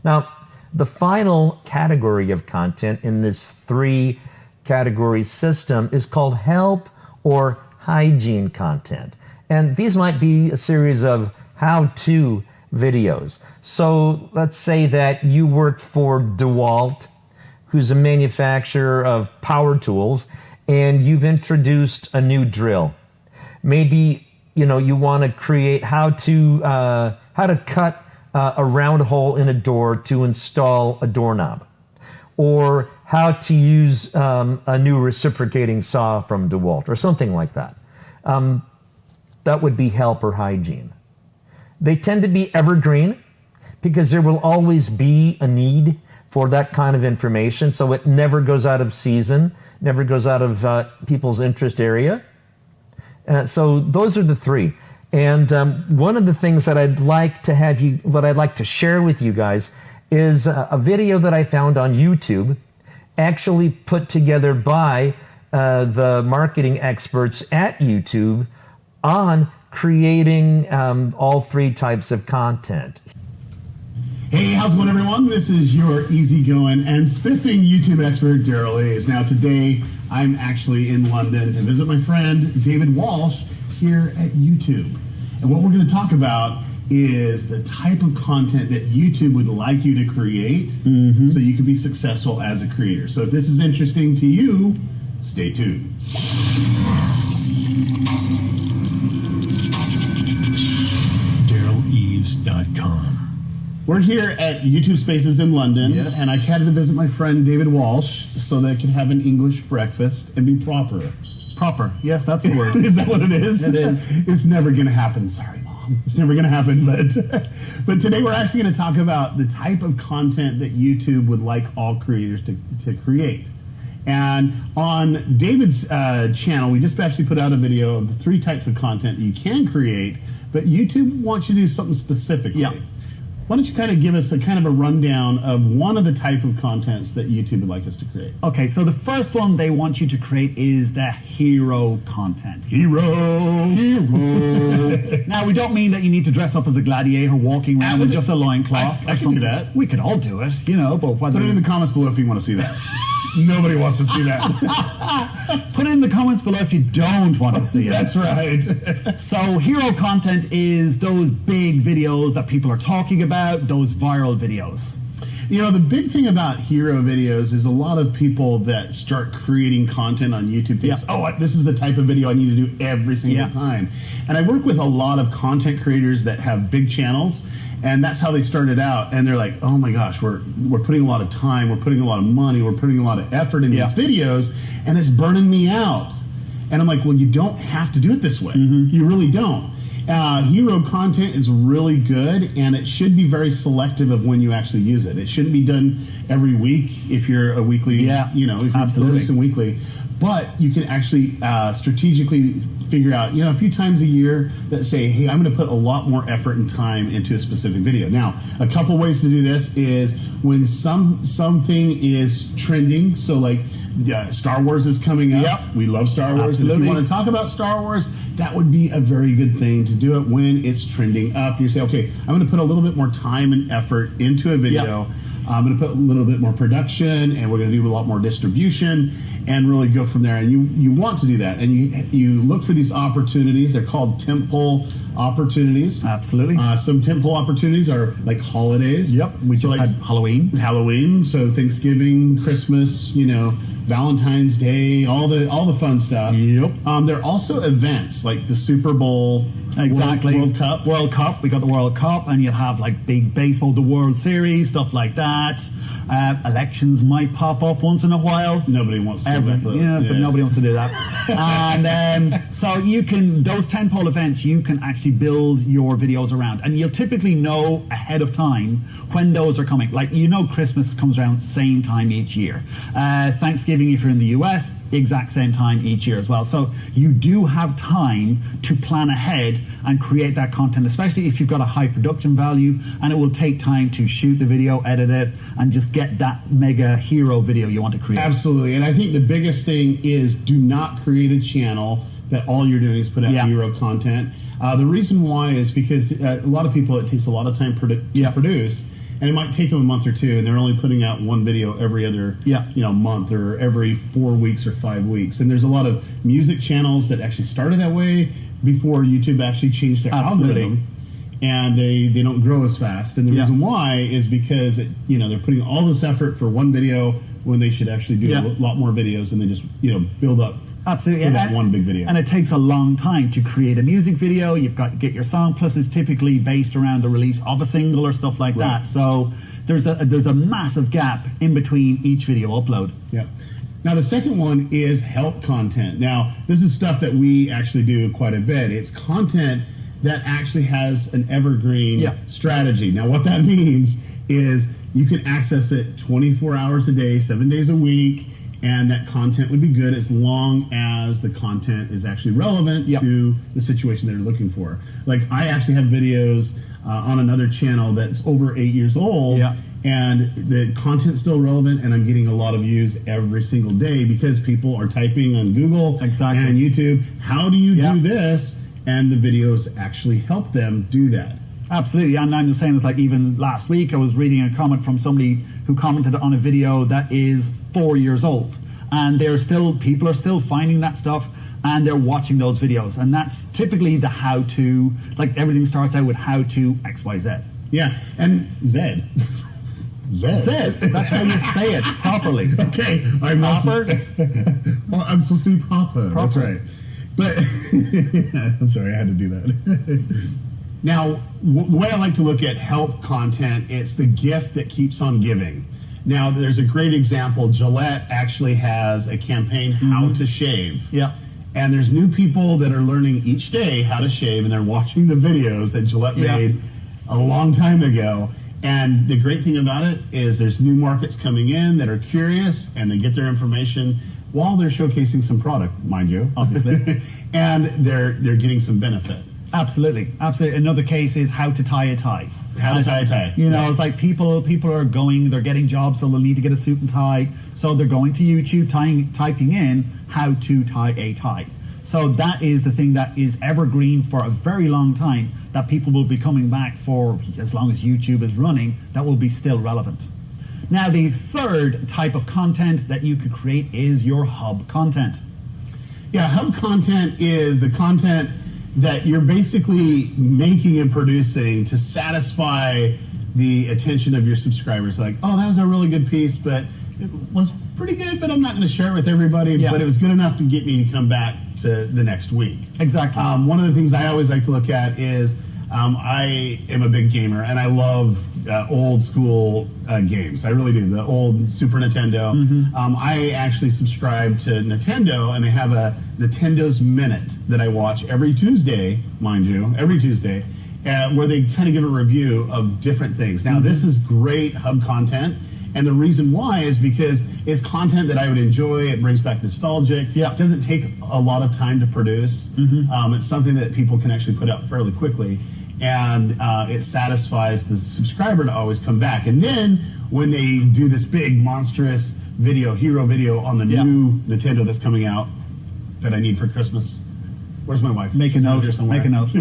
Now, the final category of content in this 3-category system is called help or hygiene content. And these might be a series of how-to videos. So let's say that you work for DeWalt, who's a manufacturer of power tools, and you've introduced a new drill. Maybe you want to create how to cut a round hole in a door to install a doorknob, or how to use a new reciprocating saw from DeWalt, or something like that. That would be help or hygiene. They tend to be evergreen because there will always be a need for that kind of information, so it never goes out of season, never goes out of people's interest area. So those are the 3. And one of the things that I'd like to share with you guys is a video that I found on YouTube, actually put together by the marketing experts at YouTube on creating all 3 types of content. Hey, how's it going, everyone? This is your easygoing and spiffing YouTube expert, Daryl Hayes. Now, today, I'm actually in London to visit my friend, David Walsh, here at YouTube. And what we're going to talk about is the type of content that YouTube would like you to create so you can be successful as a creator. So if this is interesting to you, stay tuned. DarylEves.com. We're here at YouTube Spaces in London, and I had to visit my friend David Walsh so that I could have an English breakfast and be proper. Proper. Yes, that's the word. Is that what it is? It is. It's never going to happen. Sorry, Mom. It's never going to happen. But today we're actually going to talk about the type of content that YouTube would like all creators to create. And on David's channel, we just actually put out a video of the 3 types of content that you can create, but YouTube wants you to do something specifically. Yeah. Why don't you kind of give us a kind of a rundown of one of the type of contents that YouTube would like us to create? Okay, so the first one they want you to create is the hero content. Hero. Now, we don't mean that you need to dress up as a gladiator walking around with just a loincloth. I can do that. We could all do it, but whether... Put it in the comments below if you want to see that. Nobody wants to see that. Put it in the comments below if you don't want to see it. That's right. So hero content is those big videos that people are talking about, those viral videos. The big thing about hero videos is a lot of people that start creating content on YouTube think, this is the type of video I need to do every single time. And I work with a lot of content creators that have big channels, And that's how they started out. And they're like, oh my gosh, we're putting a lot of time, we're putting a lot of money, we're putting a lot of effort in these videos, and it's burning me out. And I'm like, well, you don't have to do it this way. You really don't. Hero content is really good, and it should be very selective of when you actually use it. It shouldn't be done every week if you're a weekly, if you're producing weekly. But you can actually strategically figure out, a few times a year that say, hey, I'm going to put a lot more effort and time into a specific video. Now, a couple ways to do this is when something is trending. So like Star Wars is coming up. We love Star Wars. And if you want to talk about Star Wars, that would be a very good thing to do it when it's trending up. You say, okay, I'm going to put a little bit more time and effort into a video. I'm going to put a little bit more production, and we're going to do a lot more distribution and really go from there. And you want to do that. And you look for these opportunities. They're called tentpole opportunities. Absolutely. Some tentpole opportunities are like holidays. We just had Halloween. So Thanksgiving, Christmas, Valentine's Day, all the fun stuff. There are also events like the Super Bowl, World Cup. We got the World Cup, and you'll have like big baseball, the World Series, stuff like that. Elections might pop up once in a while. Nobody wants to do that. But nobody wants to do that. And so those tentpole events, you can actually build your videos around, and you'll typically know ahead of time when those are coming. Like, Christmas comes around same time each year. Thanksgiving, if you're in the US, exact same time each year as well. So you do have time to plan ahead and create that content, especially if you've got a high production value, and it will take time to shoot the video, edit it, and just get that mega hero video you want to create. Absolutely. And I think the biggest thing is do not create a channel that all you're doing is put out hero content. The reason why is because a lot of people, it takes a lot of time to produce, and it might take them a month or two, and they're only putting out one video every other month, or every 4 weeks or 5 weeks. And there's a lot of music channels that actually started that way before YouTube actually changed their algorithm, and they don't grow as fast. And the reason why is because they're putting all this effort for one video when they should actually do a lot more videos, and they just build up for that one big video. And it takes a long time to create a music video. You've got to get your song, plus it's typically based around the release of a single or stuff like that. So there's a massive gap in between each video upload. Now, the second one is help content. Now, this is stuff that we actually do quite a bit. It's content that actually has an evergreen strategy. Now, what that means is you can access it 24 hours a day, 7 days a week, and that content would be good as long as the content is actually relevant to the situation they're looking for. Like, I actually have videos on another channel that's over 8 years old, and the content's still relevant, and I'm getting a lot of views every single day because people are typing on Google and YouTube, how do you do this? And the videos actually help them do that. Absolutely, and I'm the same as, like, even last week I was reading a comment from somebody who commented on a video that is 4 years old, and people are still finding that stuff, and they're watching those videos, and that's typically the how-to. Like, everything starts out with how-to XYZ. And Z. That's how you say it properly. Okay, proper. Well, I'm supposed to be proper. That's right. But I'm sorry, I had to do that. Now, the way I like to look at help content, it's the gift that keeps on giving. Now, there's a great example. Gillette actually has a campaign, How to Shave. And there's new people that are learning each day how to shave, and they're watching the videos that Gillette made a long time ago. And the great thing about it is there's new markets coming in that are curious, and they get their information while they're showcasing some product, mind you, obviously. And they're getting some benefit. Absolutely. Another case is how to tie a tie. How to tie a tie. It's like people are they're getting jobs, so they'll need to get a suit and tie. So they're going to YouTube, typing in how to tie a tie. So that is the thing that is evergreen for a very long time, that people will be coming back for as long as YouTube is running, that will be still relevant. Now, the third type of content that you could create is your hub content. Hub content is the content that you're basically making and producing to satisfy the attention of your subscribers. Like, oh, that was a really good piece, but it was pretty good, but I'm not going to share it with everybody, but it was good enough to get me to come back to the next week. Exactly. One of the things I always like to look at is I am a big gamer, and I love old school games. I really do. The old Super Nintendo. I actually subscribe to Nintendo, and they have a Nintendo's Minute that I watch every Tuesday, mind you, every Tuesday, where they kind of give a review of different things. Now, this is great hub content. And the reason why is because it's content that I would enjoy. It brings back nostalgia. Yeah. It doesn't take a lot of time to produce. It's something that people can actually put out fairly quickly. And it satisfies the subscriber to always come back. And then when they do this big, monstrous video, hero video on the new Nintendo that's coming out that I need for Christmas. Where's my wife? Make a note. Make a note.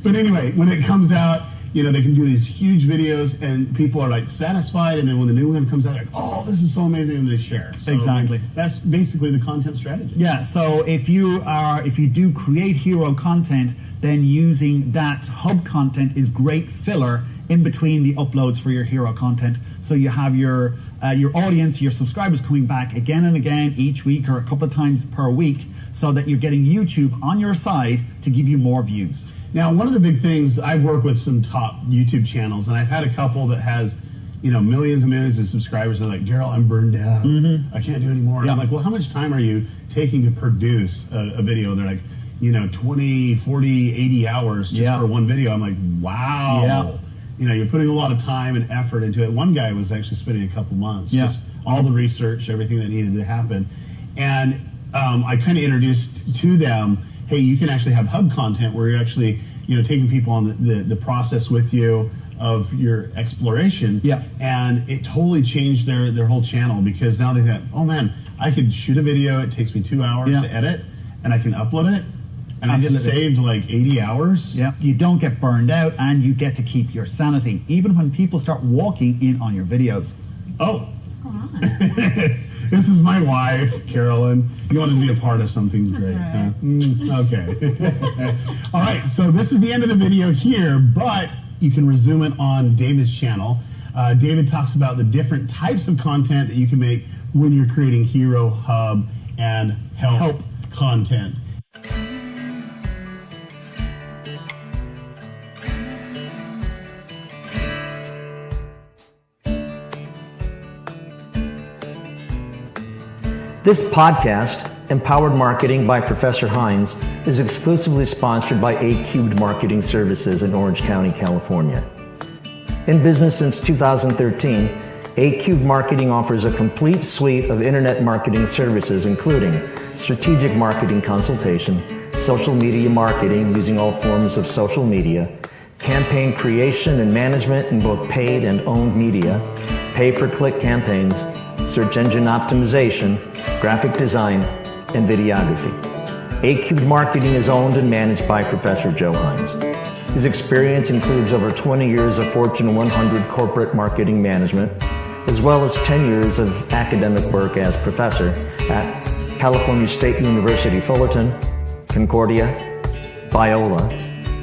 But anyway, when it comes out, you know, they can do these huge videos and people are like satisfied, and then when the new one comes out, they're like, oh, this is so amazing, and they share. So Exactly. That's basically the content strategy. Yeah, so if you do create hero content, then using that hub content is great filler in between the uploads for your hero content. So you have your audience, your subscribers coming back again and again each week or a couple of times per week, so that you're getting YouTube on your side to give you more views. Now, one of the big things, I've worked with some top YouTube channels, and I've had a couple that has, you know, millions and millions of subscribers. They're like, Daryl, I'm burned out. I can't do anymore. And I'm like, well, how much time are you taking to produce a video? And they're like, you know, 20, 40, 80 hours just for one video. I'm like, wow. Yeah. You know, you're putting a lot of time and effort into it. One guy was actually spending a couple months, just all the research, everything that needed to happen. And I kind of introduced to them, hey, you can actually have hub content where you're actually, you know, taking people on the process with you of your exploration. Yeah. And it totally changed their whole channel, because now they thought, oh man, I could shoot a video, it takes me 2 hours to edit, and I can upload it. And I just saved like 80 hours. Yeah, you don't get burned out, and you get to keep your sanity, even when people start walking in on your videos. Oh. What's going on? This is my wife, Carolyn. You want to be a part of something great, right. huh? Okay. All right, so this is the end of the video here, but you can resume it on David's channel. David talks about the different types of content that you can make when you're creating hero, hub, and help content. This podcast, Empowered Marketing by Professor Hines, is exclusively sponsored by A-Cubed Marketing Services in Orange County, California. In business since 2013, A-Cubed Marketing offers a complete suite of internet marketing services, including strategic marketing consultation, social media marketing using all forms of social media, campaign creation and management in both paid and owned media, pay-per-click campaigns, search engine optimization, graphic design, and videography. A-Cubed Marketing is owned and managed by Professor Joe Hines. His experience includes over 20 years of Fortune 100 corporate marketing management, as well as 10 years of academic work as professor at California State University Fullerton, Concordia, Biola,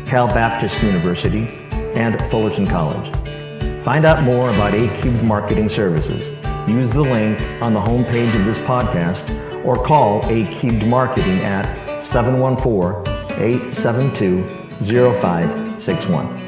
Cal Baptist University, and Fullerton College. Find out more about A-Cubed Marketing Services. Use the link on the homepage of this podcast or call A-Cubed Marketing at 714-872-0561.